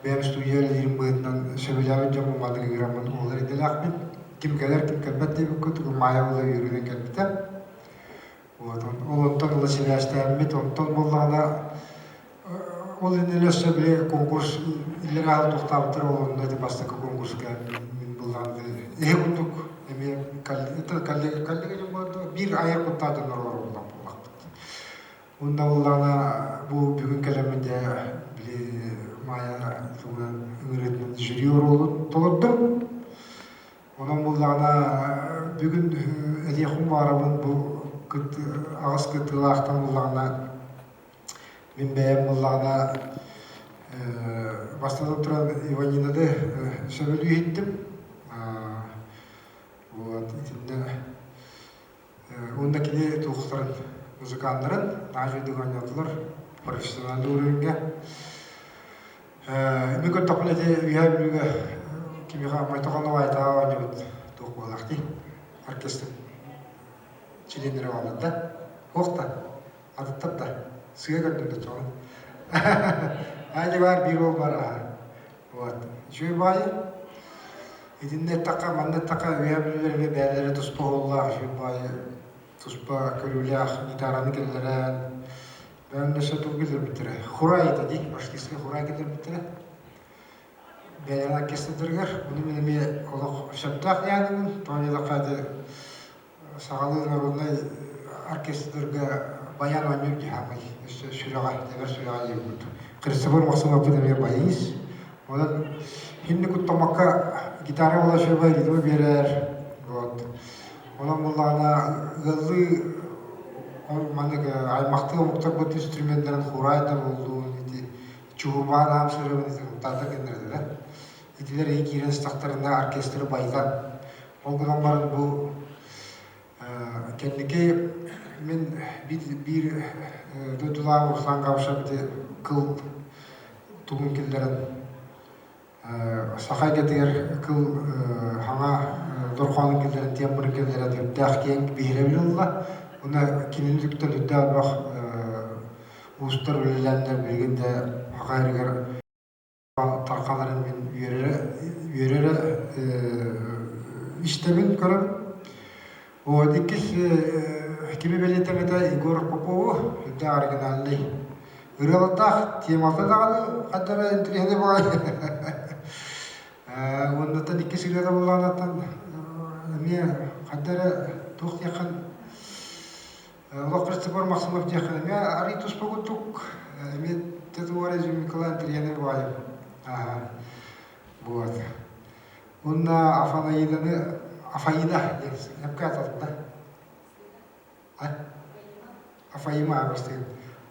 бәм студиялерін бұйтынан сөбіләуін жамы мадығы грамын олар едел ақпен кім кәлер, кім кәлбәт дейбі күтігі майя олар үйріден кәлбітен. Ол онтан ұлы сәләсті әммет, онтан болдағына ол енелес сөбіле конкурс илер алы тоқтабытыр ол онда бастықы конкурс кәлбін болдағында. Еге күндік кәлдігі болды, бір аяқ құттадың оралар болдан болдақпыд. Онда болдағына бұл бүгін кәлемінде майя үңіретінің жюри оралын толырдым. Онан болдағына бүгін әдеқым барабын бұл ағыз күттілақтан болдағына мен бәйім болдағына бастадып тұран Иванинады сөбілі еттім. Онда келе туықтарын, музыкандарын, нажүйді ғанятылар профессионалдуу уровеньге. Эми көттөкүн эти үйә бүлүгө кимига майтоғанова айтаа небит туох болакти оркестр члендери болот да. Оқта, адыттар да, сыга көрдүм да чоң. Айли бар, бир ол бар. Вот. Жүй бай, идинне така, манне така үйә бүлүлерге бәлері туспа олла, жүй бай, туспа көрүлях, гитараны келлерен, бәліне сөту келдер бітірі. Хурай еді дейк, башкеске хурай келдер бітірі. Бәлерін оркестрдергер, бұны менеме олық сөптақ яғымын, тоғыда қайды сағалы народной оркестрдерге баян ойнер дихамай, сүраға, дәбір сүраға ебіт. Христофор Максим Апыдамия байыз. Одан хинни күттамаққа гитара ола шөбай дедімі берер. Онан бұллағына ғылы аймақты мұқтар бұт инструменттерін хурайда болды. Чуғыман амсырыбын тата кендірді. Етілер ең керен стақтарында оркестрі байдан. Ол күнан барын бұл кендіке мен bir dödülağı olsan kavşa bir de kıl tuğun kilderin sakay getirir kıl hana dorkanın kilderin tiyambırın kilderin deyip dağkiyen bihirebilir ola. Ona kinillikten ödüğe bak uğustar öleyenler bilginde hakayrigar tarkanların ben üyerere iştemin körüm. O dikiz kimi belirtemede Igor Popovu da originalli. Üreltah temada da kadar entrihne var. Onda da dikiz ürede bulanatan niye kadar tuh yakın. Allah Christopher Maxim yakın. Ya aritus pogutuk. Mi tetuarez Mikhail entrihne var. Bu. Onda Afayda, hep katalıkta. Afayma pasti.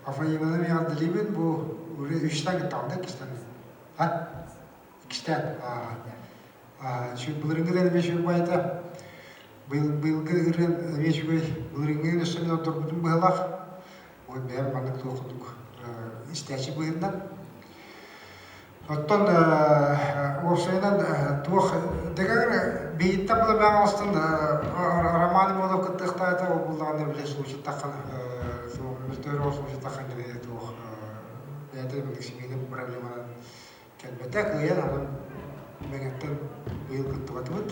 Afayima'da bir adı libet bu üçten gitti aldı ikisten. İkisten. Şu bulurundan bir şey bayda. Bilgi ürün bir şey bay. Bulurundan üstüne oturdum bağlak. O beğen manlık okuduk. İstihacı buyurdan. Оттон осыйнан туох дегер бейитта була баңалыстын романы болуп кыттыктайда ол буллаганда биле случай таккан өздөрү случай таккан келе туох бәйте билик семейный проблеманы келбете кыян анан мегеттен быйыл кыттыгатыбыт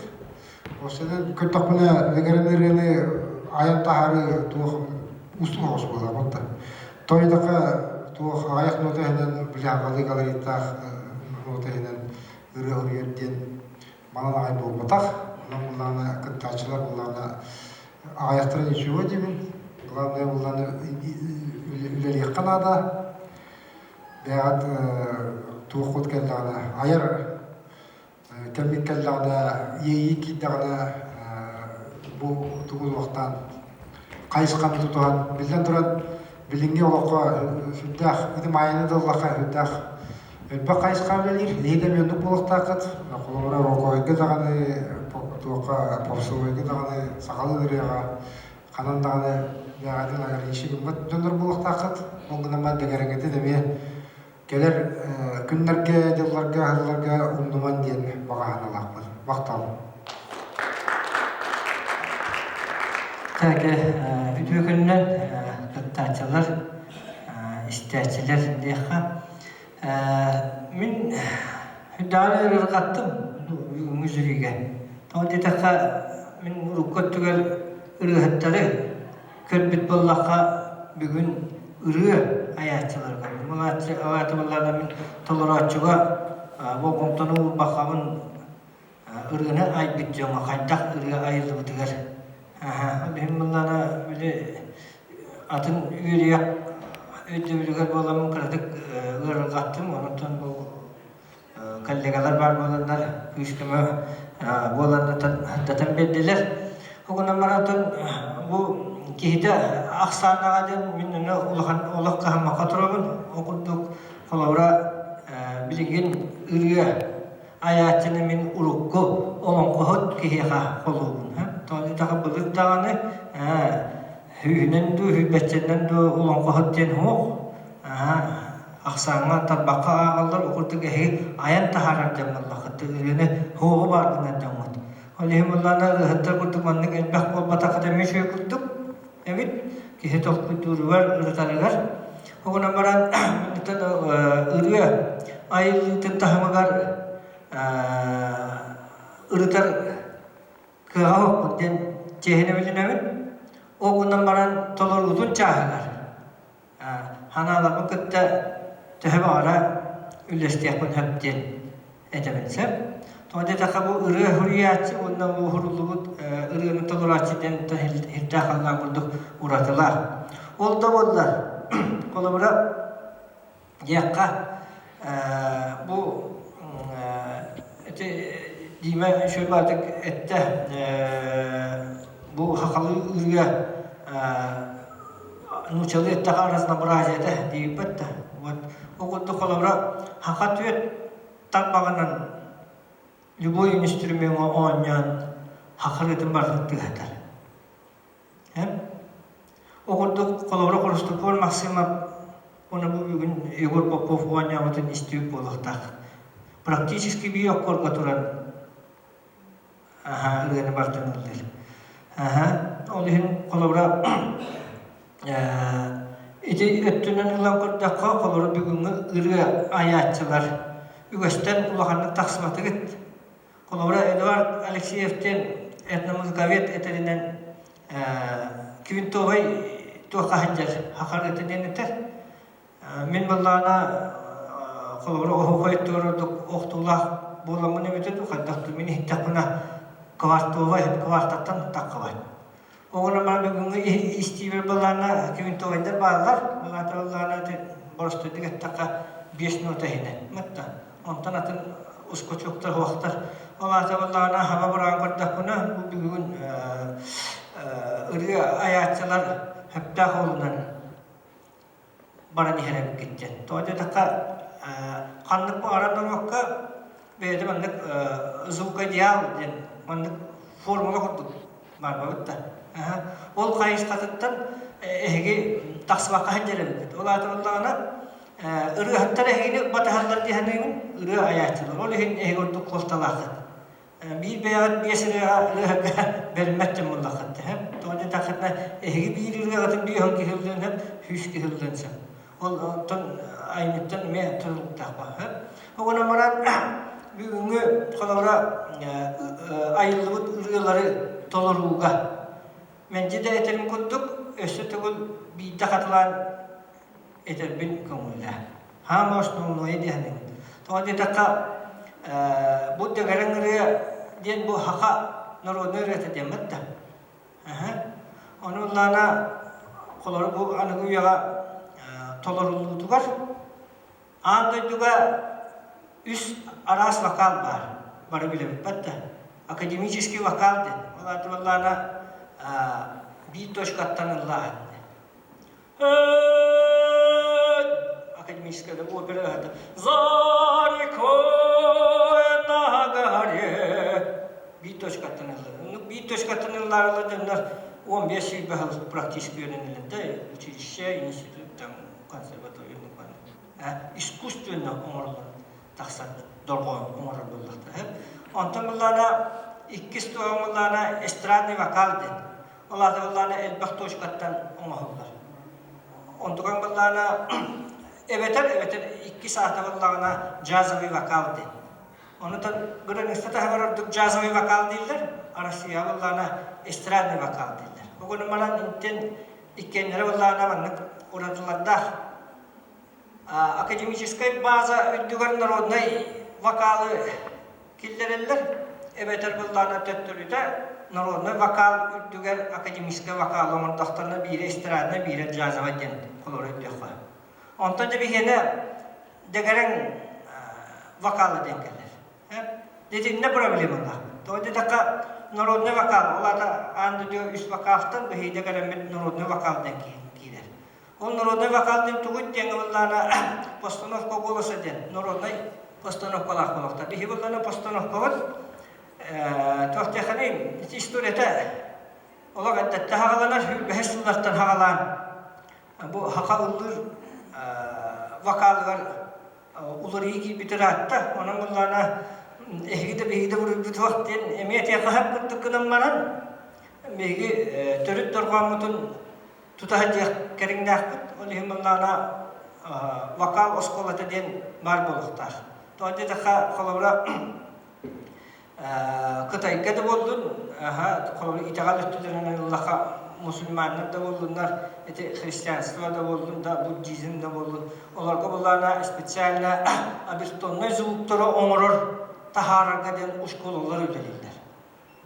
осыйнан көттөкүнө дегеренерени аян тахары туох устун оос була болду тойдака туох аяк нотаһынан билягалы галериттах нотаһынан ыры-ырыерден маланагай болбатах булланы кыттачылар булланы аяктарын ичүүгө деймин главное булланы үлер якканада бәгат туохут келдагана аяр кемик келдагана ийи киддагана бу тугул вактан кайыскан тутуган билден туран билинге олоққа хүддах идим айны доллақа хүддах элба кайыскан белир лейде мендук болуктакыт колора рокойге даганы туока попсовойге даганы сакалы дырыга канан даганы бягадын агар ишигимбат жонор болуктакыт ол гынама дегереңете деме келер күннерге жылларга хылларга умдуман диен баганалакпын бактал Tabii üdüğünden kıttaçılar, isteçiler diye min hüdâle ırgattım müzürüge. Tabii taka min urukot tüger ırgıtları körbit bollaka bugün ırgı ayatçılar var. Mulatçı ayatçılarla min toleraçıga bu komutanı bakamın ırgını ay biteceğim. Kaydak ırgı ayırdı bu tüger. Benim bunlara böyle atın üyeliğe ödülüger bolamın kırdık ırgattım. Ondan bu kollegalar var bolanlar güçlüme bolanlar datan belliler. O gün amaratın bu kihide aksanağadan minne ulak kahma katrobun okuduk kolora bilgin ırıya ayatını min urukku olan kohut kihiha kolubun. Tadi tak belik dağını hünen du hübetçeden du ulan kohut den hoğ Aksana tabaka ağallar okurduk ayan taharar jammallah yine hoğu bardığına damot. Aleyhimullah'na rıhıtta kurduk manlık elbak bol batakada meşe kurduk. Evet ki hetok kudur var ırıtalar. Ona maran mintan ırıya ayıl tentahmagar ırıtar kıhav kudden cehine bilinevin. O bundan maran tolor uzun çağırlar. Hanalar bu kıtta tühebe ara üllestiyakın hepten edemensem. Toğde taka bu ırı hürriyatçı, ondan bu hurulluğu ırığını toloratçıdan hirtakallar bulduk uratılar. Oldu oldular. Kolabıra yakka bu dime şöyle artık ette bu hakalı ırıya nuçalı ette arasında müracaate deyip etti. O kutu kolabıra hakatüyet takmağından любой инструмент oynayan hakaretin barlıklı hatar. Hem o kutu kolabıra konuştuk var maksima onu bugün Igor Popov oynayamadığın isteyip olaktak. Практически bir yok kol katuran ırgını bartınırlar. Onun kolabıra iti öttünen yılan kurdakka kolabıra bugün ırgı ayatçılar ügesten ulağanlık taksimatı gitti. Kolabıra Eduard Alekseyev'ten etnomuzgavet eterinden Kvintovay tuğka hancar hakaretinden eter. Min ballana kolabıra ohu koyutturduk ohtullah bolamını ötüdü kaddaktı mini hittakuna kavartovay hep kavartattan takkavay. Oğuna bana bugün istiyor ballana Kvintovay'dan bağlılar. Ballana borçlu diket takka 5 nota hine. Mutta ondan atın usko çoktar vaktar. Allah Teala'na hava buran kurdakuna bu bugün ırgı ayatçılar hep daha olunan bana niherek gitti. Toğda takka kanlık bu aradan vakka beyde mandık zuvka diyal den mandık formula kurduk. Marba bitti. Ol kayış katıttan ehgi taks vakka hancere bitti. Allah Teala'na ırgı hatta ehgini batahallar dihanemin ırgı ayatçılar. Ol ehgi kurduk koltalakı. Bir beyaz bir esere vermekte mullakattı hem. Toğda takatna ehgi bir ırgı atın bir hangi hıldan hem hüş ki hıldan sem. Ondan aynıdan me tırlık takma hem. Ona maran bugünkü kolabıra ayılıbıt ırgıları toluruğga. Mence de eterim kuttuk, ösü tugul bir dakatılan eter bin kumullah. Ham osnum noye dihanim. Toğda takka bu degaran ırıya diyen bu haka narodna ırıya demette. Onunla kolabıra bu anıgıyaga tolarulduğu var. Andayduga üst aras vakal var. Bana bile bitti. Akademiçiski vakal den. Allah Teala'na bir toşkattanırlar. Akademiçiski de bu opera hatta. Zariko nagare bir toşkattanırlar. Bir toşkattanırlarla denler 15 yıl bahar praktik yönelilinde училище, институт, там, консерватория, искусственно оңорлар, тақсан долгон оңорор боллакта. Онтон буллана иккис туамуллана эстрадный вокал ден. Олар буллана элбах тошкаттан оңорлар. Онтоган буллана эветер икки саата буллана джазовый вокал ден. Онтон гранистата хабардык джазовый вокал дейлер, Россия буллана эстрадный вокал дейлер. Бүгүн манан интен иккенлери буллана маннык уратыларда академическая база үддүгөр народный вокалы киллерелер эбетер буллана төттүрүтө народный вокал үддүгөр академическая вокал омурдактарына бири эстрадный бири джазовый ден колор өттөква. Онтон да бихене дегерен вокалы денкелер. Деди не проблема да. Тоде така народный вокал, оларда анды үс вокалдан бихеде герем народный вокал денки. Он народный вокал ден тугут ден оллана постановка голоса ден народный постановкалар болакта. Бихи боллана постановка вот тохтеханин историята олар аддатта хагаланар бехсуллартан хагалан. Бу хака уллур vakalıgar uları iyi bitir hatta onun bunlarına ehgide vurup bir vaktin emniyet yakahap kuttukunun manan megi törüt dorgamutun tutahacak keringdakut olihim bunlarına vakal oskolata den mar boluktar. To'da da kolora Kıtay da boldun kolora itagal üstülerine Allah'a Müslümanlar da boldunlar, Hristiyanlar da boldun da Budizm da boldun. Onlar kabularına spesialine bir tonne zulukları onurur tahararga den uşkollar ödeliler.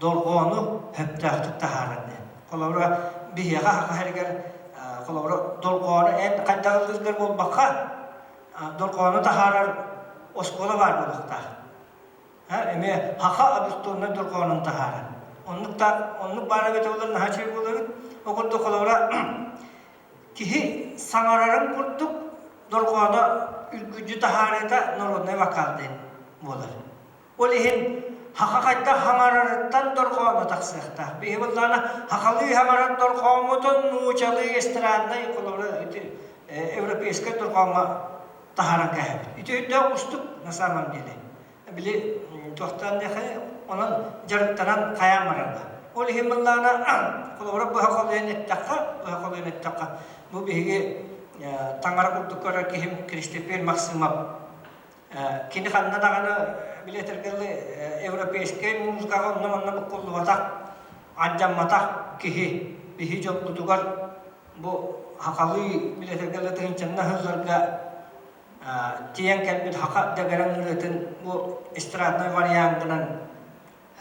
Dolgonu heptahtık tahararga. Kolora bihiha herger kolora dolgonu en kaddağıldıklar bol baka dolgonu taharar oskola var bulukta. Eme haka abistonuna dolgonun tahara. Onluk bara bete olur naha çey olur. Okurdu kolora kihi sangararın kurduk dolgonu ülgücü tahareta norunne vakaldın olur. Olihin haka kayda hangararıttan dolgonu taksıqta. Bihi bullana hakalı hangarat dolgonutun nuçalı estradına kolora Evropeska dolgonu taharan kahve. Itu da ustuk nasamam dili. Bili tohtan deh onun jarıktanan kayam maranga. Olihim ballana kolora bu hakolen ettaka. Bu bihi tangara kurdukara kihim Kristofer Maksimov. Kini kanna dagana bile terkelle Evropeska muzikaga onunla bukullu vatak ajam matak kihi bihi job kutukar bu hakalı bile terkelle terincanna hızlarga tiang kalbit haka dagarang ngeretin bu istirahatna variang dengan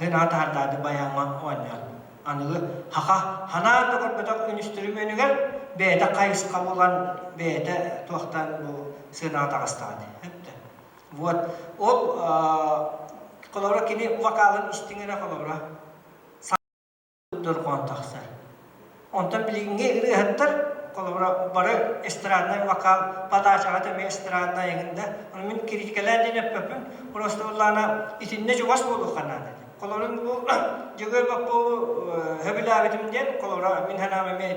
hena tahta de bayang ma wanyal anu haka hana tokot betok instrumen gal beda kais kabulan beda tuahtan bu sena takastade buat kolora kini wakalan istingena kolora dur kontaksar ontan bilinge iri hattar kolora bara estradna vakal pada çağda me estradna yenginde onun min kritikalen ne yapıp prostollana itinne juwas bolu kanada kolorun bu juga bapu hebila bitimden kolora min hana me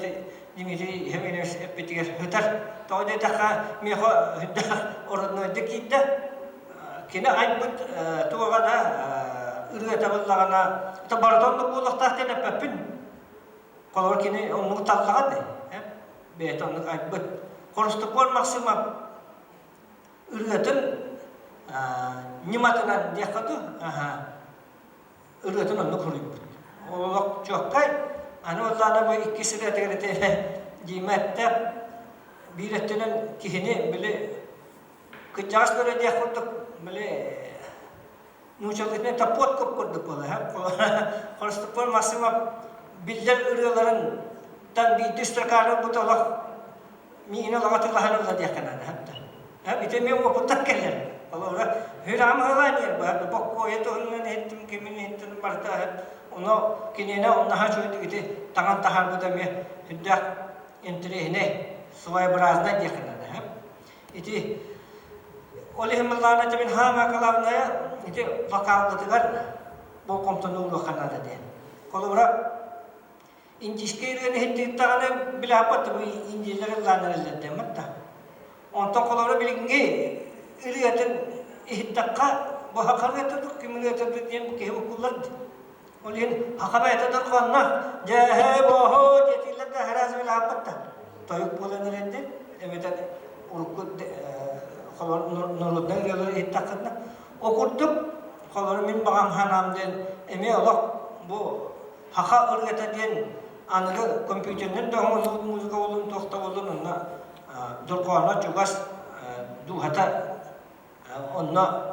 dimiri hemines epitiger hutar tawde taka mi ho orno dekida kina aybut tuwagada ürüye taballagana tabardon bolu tahta ne yapıp kolor kini onu tallagade betonluk aybet konstupon Maksimov üreten nyimatanan dia katu üreten onu kuruyup olak çokkay anu Allah'na bu ikisi de tegete cimette bir etenen kihini bile kıcağız böyle dia katu bile nuçalıkne tapot kopurdu pola konstupon Maksimov bilder ürelerin dan di distrakarna butolak mi ina lagatlahan ulah dia kana hatta itu memang putak keller kalau ora hiram halanya ba bokko itu ne tum kimin itu marta ono kinena onnaha çoydu gidi tangan tahar buda me hiddak entri ne suay brazna dia kana itu oleh mellana jamin ha makalavna itu vakal tegar bokom tonu lo kana dia kalau ora İncişkeyle hediye tane bile apat bu İncil'lerin lanırlar demekta. Ondan kolları bilinge iriyetin ihdaka bu hakaretin kimliyetin diyen ki okullar. Olin hakabetin kanna cehebahu jetiler de heraz bile apatta. Toyuk bulanırlar emeden urku kollar nuruddan geliyor ihdakatna. Okurduk kolları min bağam hanamden emi Allah bu haka iriyetin anılı kompüterden de onu müzik olun tohta olun ona dolqana jugas du hata onna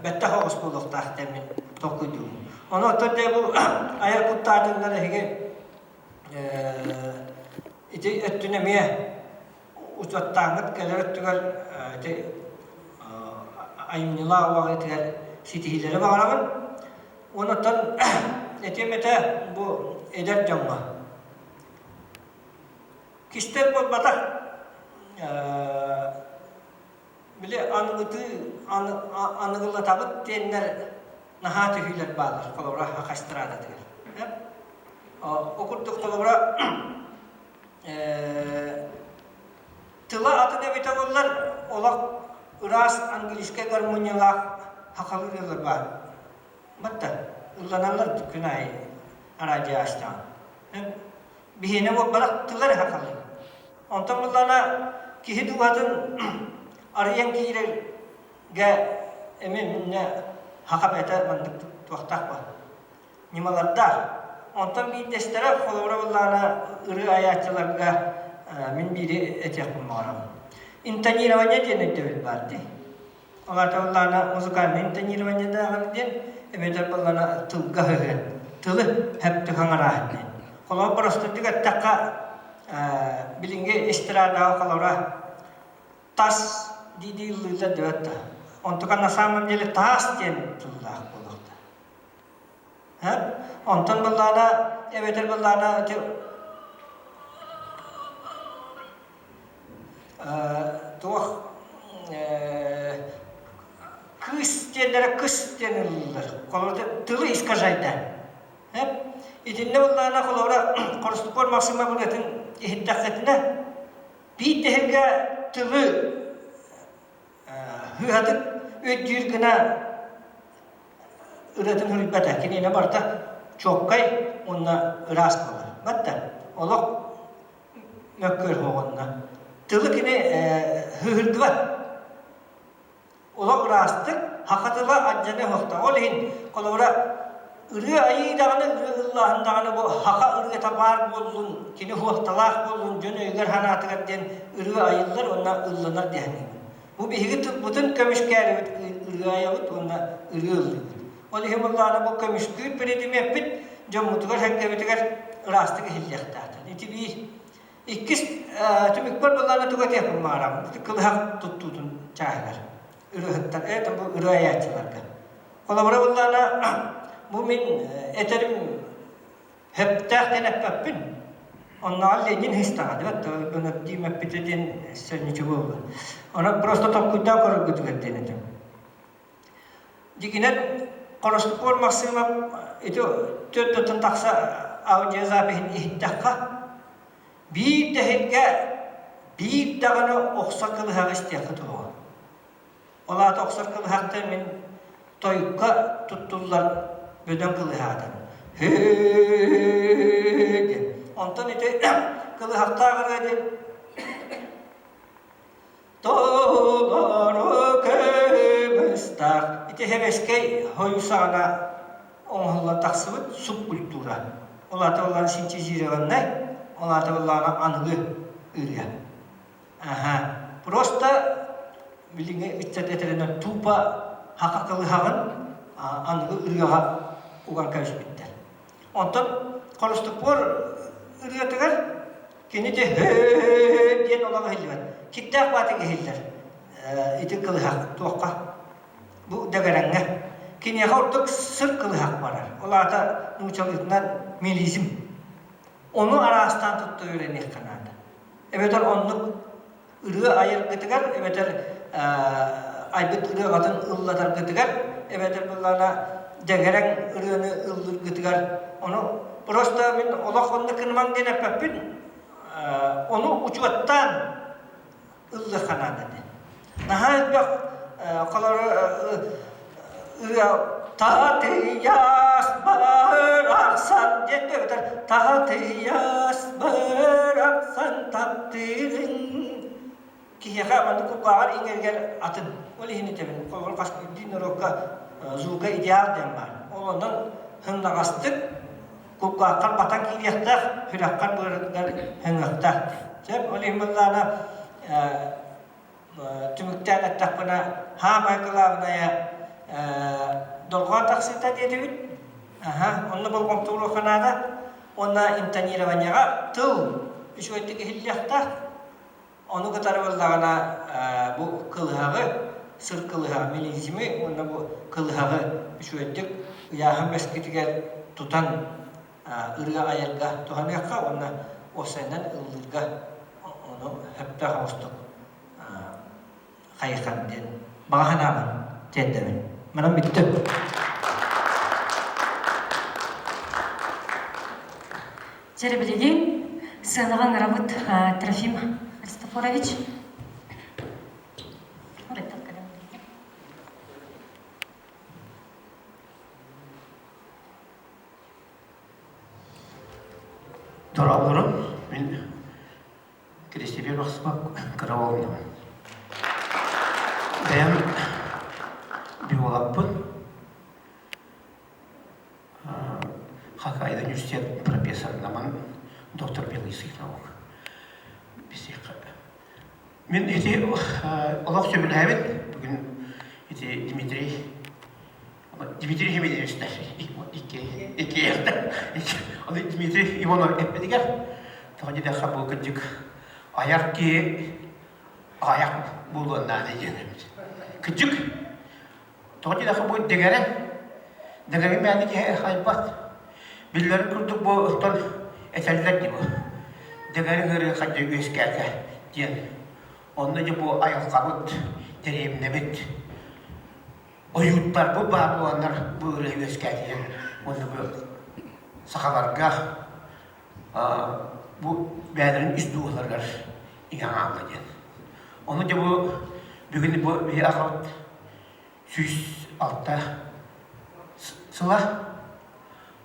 betta hos buluk tahtamin tokudu ona tade bu ayar kuttadınlar hege ite ettunemiye uzattanıt gelerek tügal ite ayımnila vaqtiler sitihileri bağlamın ona tan etemete bu eder jamma. Kister bu batak bile anıgıla tabıt tenler naha tühüler bağlar. Kolora hakastrada diyor. Okurduk kolora Tıla atına biten onlar olak Iras Angiliske garmonyalar hakalırlar var. Matta ullananlar günay aracı açtan. Bihine bu barak tılar hakalı. Ondan bullana kihi duadın arayan kihiler ge eminne hakabete mandık tuaktak var. Nimalarda ondan bir destere kolora bullana ırı ayatçılarga min biri etek bulmaram. İntanirvanya diye devlet vardı. Onlar da bullana muzikalini intanirvanya da ağırlıden emeter bullana tılga hıgın. Tılı hep tıkangarahını. Kolora prosto diga takka bilinge istirada kolora tas didi lila devlet. Ontukan nasamam jeli tas diye tılga kolorda. Ondan bullana emeter bullana tuh kız diyenlere kız denilir. Kolorda tılı iskajayda. İdinne bullana kolora korustupor maksima buletin ihiddaketine bir tehirge tılı hühadık ödürgüne üretin hürribete kinine barda çokkay onna rast kalır. Batta olak mökkör hoğunna tılı kine hühürdüva olak rastık hakatıla acjane hoqta olihin kolora ırı ayı dağını, ırı Allah'ın dağını bu haka ırı tabar bollun, kini huhtalak bollun, jön öger hanatıgar den ırı ayılar onna ıllanar dehni. Bu bihigi bütün kömüşkeri ırı ayıvut onna ırı ıllı. Olihim Allah'ına bu kömüşkür peredimi epit, jammutugar hekkebetigar rastıgı hillektahtın. İti bir ikkis tümükbar Allah'ına tugat yapın mağaram. Kılhak tuttutun çaylar. Irı hıttar, bu ırı ayatçılarga. Kolabara Allah'ına bu min eterim heptahten hepapin. Onlar lenin histanadı. Hatta bunu diyme pitedin seni çubuğu. Ona prosto topkudan korur gütügetten edim. Dikinen korostupor maksimum itu tüttütün taksa av cezabihin ihtaka bir tehirge bir dağını oksakılı hağış yakıtı o. Ola da oksakılı haqta min toyukka tuttular böden kılı hağdan. Hııııı ondan ite kılı haqta ağırıydın. Doları kömüstar. İte heveskey hoyusana onhullan taksıvıt subkultura. Ola da olan sinci jirevanay, ola da olan anılı ırıya. Prosta bilinge içtet eterenen tupa haka kılı hağın anılı ırıya ugan kayış bitter. Ondan korustupor ırıya tıgar kini de hıııı diyen olan hilliver. Kittak batı gehiller. İti kılı haq tuğqa. Bu degerenge. Kini yakorduk sır kılı haq varar. Ola da nuçalıkından milizm. Onu arasından tuttu öğrenek kanada. Evet onluk ırığı ayır gıtıgar. Evet aybıt ırığı kadın ıllatar gıtıgar. Evet bunlarla degeren ırığını ıldır gıtıgar. Onu prosta min olak onu kınman dene pepin. Onu uçuattan ıllı kanada. Nahal bak kalar tahtiyas bıraksan jet beter tahtiyas bıraksan takdirin kiyaka mandu kuqar inger atın olihini tebin kol qas din roka zuga ideal dembar ondan hındaqastık kuqar batan kiyakta hülakkan bırıklar hındaqta cep olihimallana tümükten etapına hamaykılarına ya dolgan taksita dedibit onu bolgon tuğlu kanada ona imtaniravanyaga tıl pişoytiki hilyakta onu katarıvallağına bu kılhağı sır kılhağı milizmi ona bu kılhağı pişoytik uyahın meskitiger tutan ırga ayarga tuhanyakka ona o senden ıldırga onu hepte haustuk kayıkan den bahanaman tendemin manam bitti. Jadi begini, senangan rambut Trofim Aristoforovich Доралырым, мен Кристипер Бақсыбақ Қарауылынан. Бәйім биолаппын. Хакайда университет профессорынаман доктор биологических наук. Мен олақ сөміләбін, бүгін Дмитрий Хемедевичтер, екі ерді. Дмитрий Иванов әппедігер, тоғыды да қабыл күндік аяқ ке аяқ болуына дегеніміз. Күндік, тоғыды да қабыл дегері мәні ке қайбат. Білдерін күрдік бұл ұқтан әтәлілер де бұл. Дегері ғыры қадды өскәді ден. Онны же бұл аяқ қабыт, дәрейімнебет. Oyutlar bu bağlı olanlar bu öyle gösterdiler. Onu bu sahalarga bu beylerin üstü olarlar inanamadı. Onu da bu bugün bu bir akıt süs altta sıla.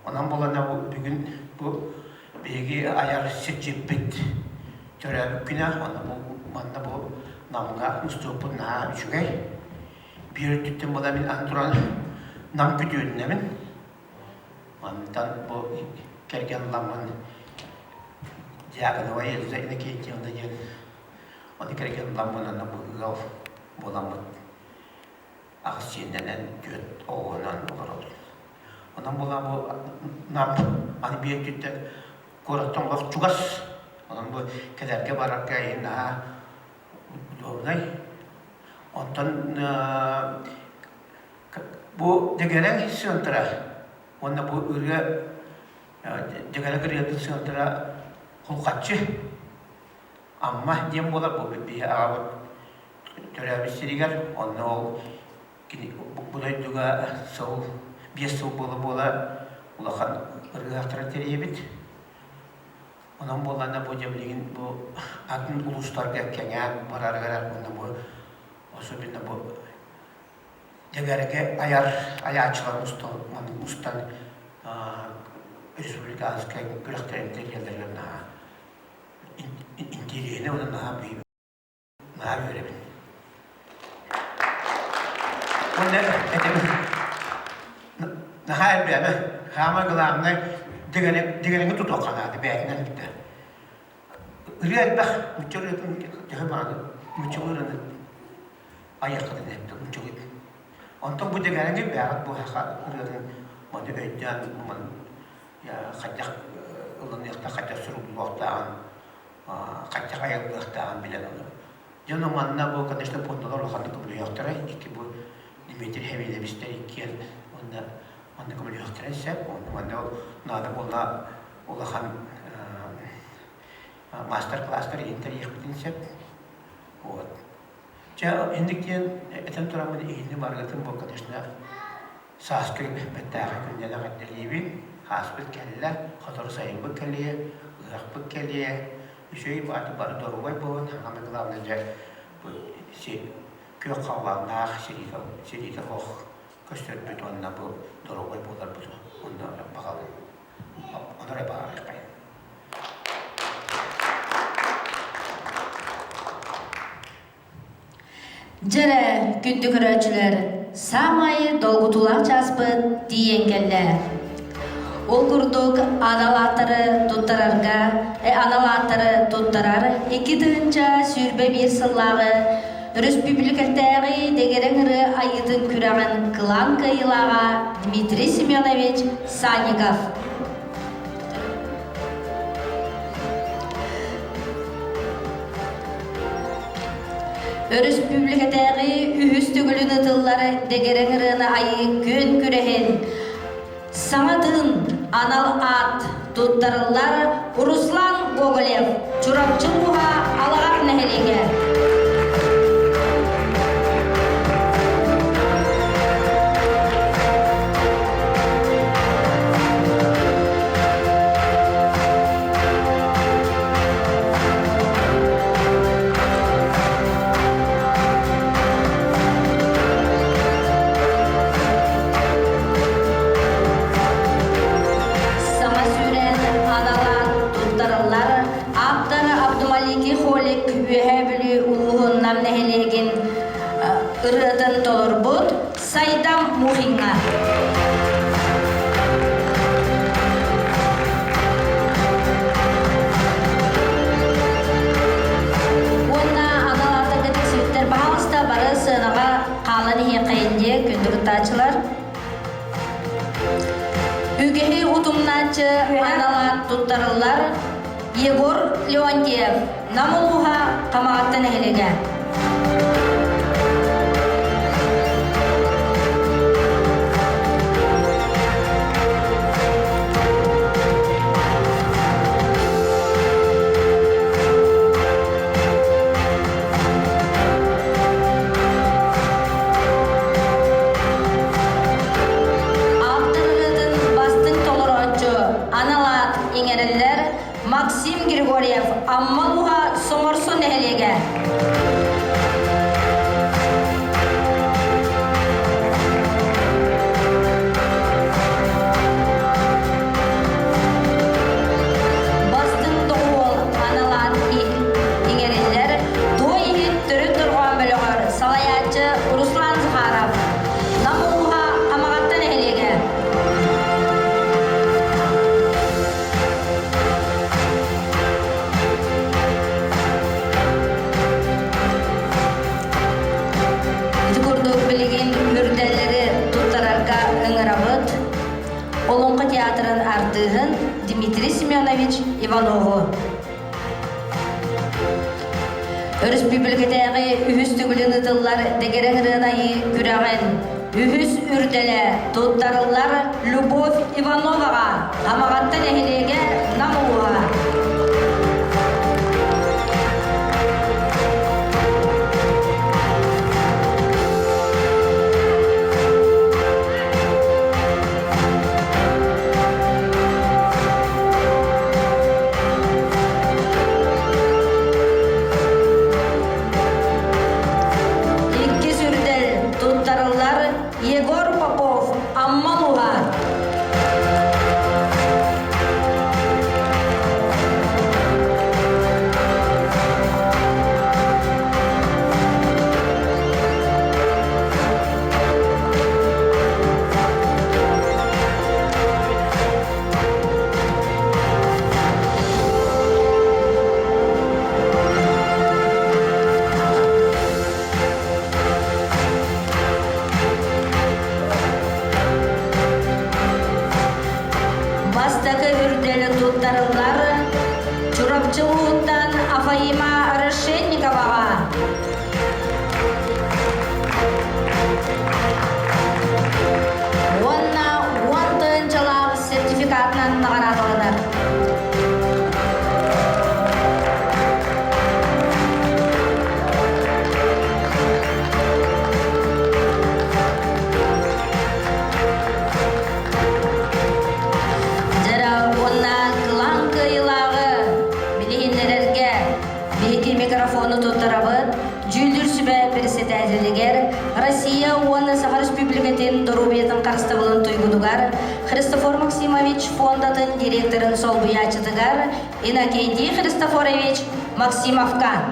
Ondan bolana bu bugün bu bilgi ayar seçipet törelük günah. Onda bu namga Mustafa'nın ha üçügey. Bir tüttüm bu da bir antron nam kütüğünün emin. Ondan bu kerken lamın diğer var üzerine ki onda yen. Onu kerken lamın ana bu gav bulamın. Aksiyenden göt oğunan olur olur. Ondan bulan bu nam hani bir tüttüm korattan bak çugas. Ondan bu kederke barak gayin ha doğrunay. Ondan bu degere sıntıra, onda bu ürge degere kırıyatı sıntıra hulkatçı. Ama diyem bolar bu bir ağabey törabistiriger, onda o bulay juga soğuk bir soğuk bola ulakan ürge aktarı teriyebit. Ondan bolanda bu cebligin bu adın uluslarga kengen barar onda bu особенно bu degerge ayarçılar mustan Respublikanska güreklerin tekellerine intiliyene onun daha büyük daha öğrenin. Onda daha elbette hama gılamda degerini tutukanadı beytinden gitti. Riyad bak müçürüyatın cehebanı müçürüyatın ayaklarını hep de müçürüyatın. Ondan bu degerini beyat bu haka riyadın madu ödyan ya kaçak ulan yakta kaçak sürüp vaktan kaçak ayak vaktan bilen olur. Canım manna bu kadar pondalar olakandı kabul yaptıra iki bu Dimitri Hemedevic'ten iki yıl onda kabul yaptıra ise onda nada bolla olakan master class'ları inter yaptın ise o. Ya indikten etem turamın iyiliğini margatın bu kadar saaskı bettağı günden akdeliğin hasbet kelle, katar sayın bu kelleye, ırak bu kelleye, bir şey batı barı doğru bu, hangi kılavnınca bu şey kök kavağına, şeride hoş, köştür betonuna bu doğru bu bular bu, onlara bakalım, onlara bakalım. Jere gündük öğrenciler, samayı dolgutulak çaspıt diyen geller. Ol kurduk analatları tuttarar, iki dığınca sürbe bir sıllağı, Respublikatari degereniri ayıdın kürağın kılan kıyılağa Dmitri Semyonovich Sannikov. Respublikatari ühüstügülün ıtılları degerenirini ayı gün kürehen. Sanadın anal at tuttarırlar Ruslan Gogolev Çurapçı buha alağar neherege. Сайдам Мухинга. Онна аналарда гыдык свиттер бағалыста бары сынаға қаланы хеқайынде күндірттачылар. Үгеһи утумначы аналар туттарылар Егор Леонтьев намулуха камағаттан әхелеге. Максим Григорьев Аммалуха Соморсон әхелеге. Бастың доғыл аналар еңерелер той ет түрі тұрған бөлігір салаячы Руслан Захаров Намулуха Амағаттан әхелеге. Олонғы театрын артығын Дмитрий Семенович Иванову. Республикадагы үхіс түгілін ұтылар дегерен айы күрәген үхіс үрделі туттарылар Любовь Ивановаға амағаттан әхелеге намуға. Егор Попов Аммалуға. Бастағы үрделі туттарылар Чурапчылуыттан Афаима Решенниковаға. Онна 10 жылағы сертификатынан нағарадылар. Микрофону туттарабыт, жүлдүр сүбә председателегер, Россия оны Сахар Республикатын Дорубиятын қарыстабылын туйгудугар, Христофор Максимович фондатын директорын солбуячытыгар, Иннокентий Христофорович Максимовка.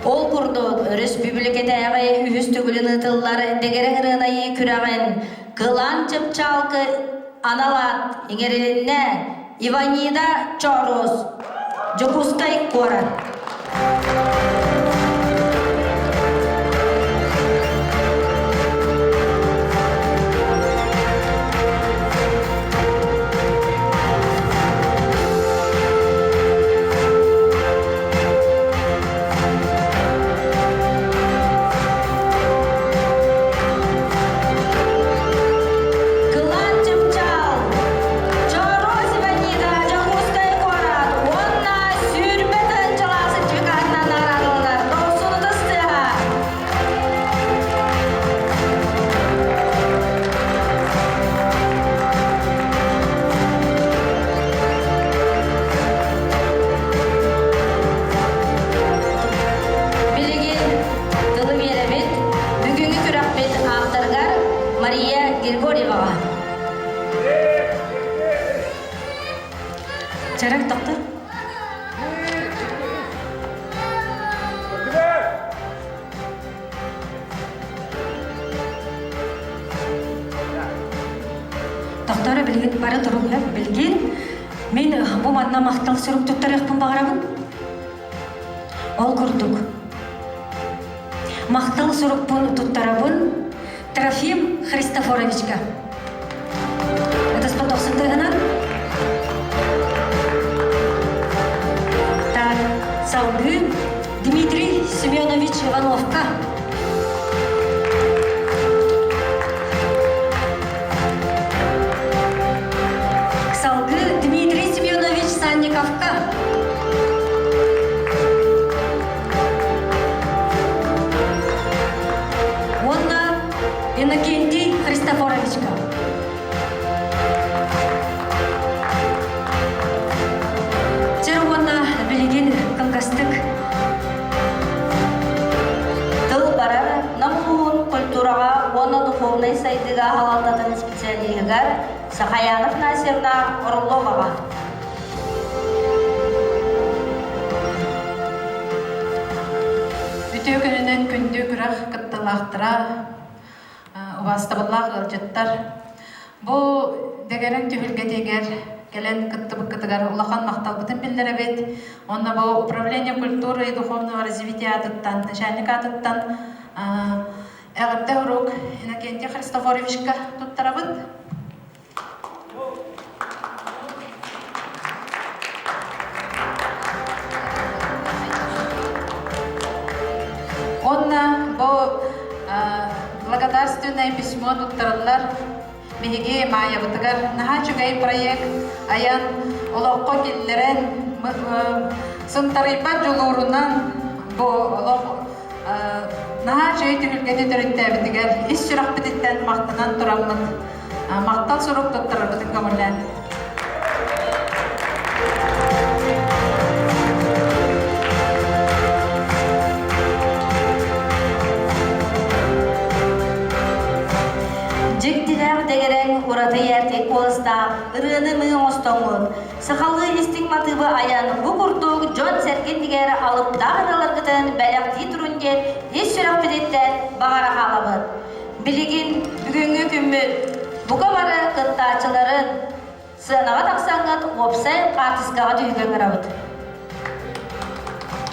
Ол курдук республикадагы үхүс түгүлүн ытыллар дегерен рынайы күрәген кылан чыпчалкы аналат еңерелинне Иванида Чорос, Джокускай Корат. Çarek doktor. Оттора билген бары турум билген. Мен бу манна мактал сүрүк туттарыппын багарабын. Ол курдук. Мактал сүрүкпүн туттарабын Трофим Христофоровичка. Это спотоксынды гынан. Так, салгы Дмитрий Семенович Ивановка. Салгы Дмитрий Семенович Санниковка. Онна Иннокентий Христофоровичка. Червонна билеген кылгастык. Тыл барар намуун культурага оны духовный сайдыга халалтатын специалигар Сахаянов Насирна Орловага. Бүтө күнүнөн күндү күрах кыттылактыра убастабыллах ылжыттар. Бу дегерен түһүлге дегер келен кыттыбыккытыгар улахан макталбытын билдеребет. Онна бу управление культуры и духовного развития атыттан, начальник атыттан эгерде урук Иннокентий Христофоровичка туттарабыт. Онна бу благодарственное письмо туттараллар биһиги маайабытыгар наһа чугай проект аян олоққа киллерен сынтарыйпат жолуурунан бу олоқ наһа чугай түгүлгени төрүттәбитигер ис сүрах бититтен мактанан тураммыт мактал сурук туттарабытын көмүллән. Жектилер дегерен ураты яртек болыста, ырыны мыың остомут. Сахалы истигматыбы аян бу курдук Джон Серкен дегер алып дағыраларгытын бәләқти турунген ес сүрәк бедеттен бағара халабыт. Билигин бүгүнгү күммүт буга бары кыттаачыларын сынаға тақсаңыт опсай қартыскаға түйген арабыт.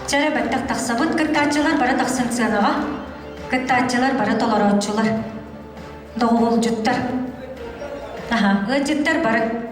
Чара баттак тақсабыт кыттаачылар бары тақсын сынаға, кыттаачылар бары толороотчулар. Доғыл жуттар. Ылжыттар бары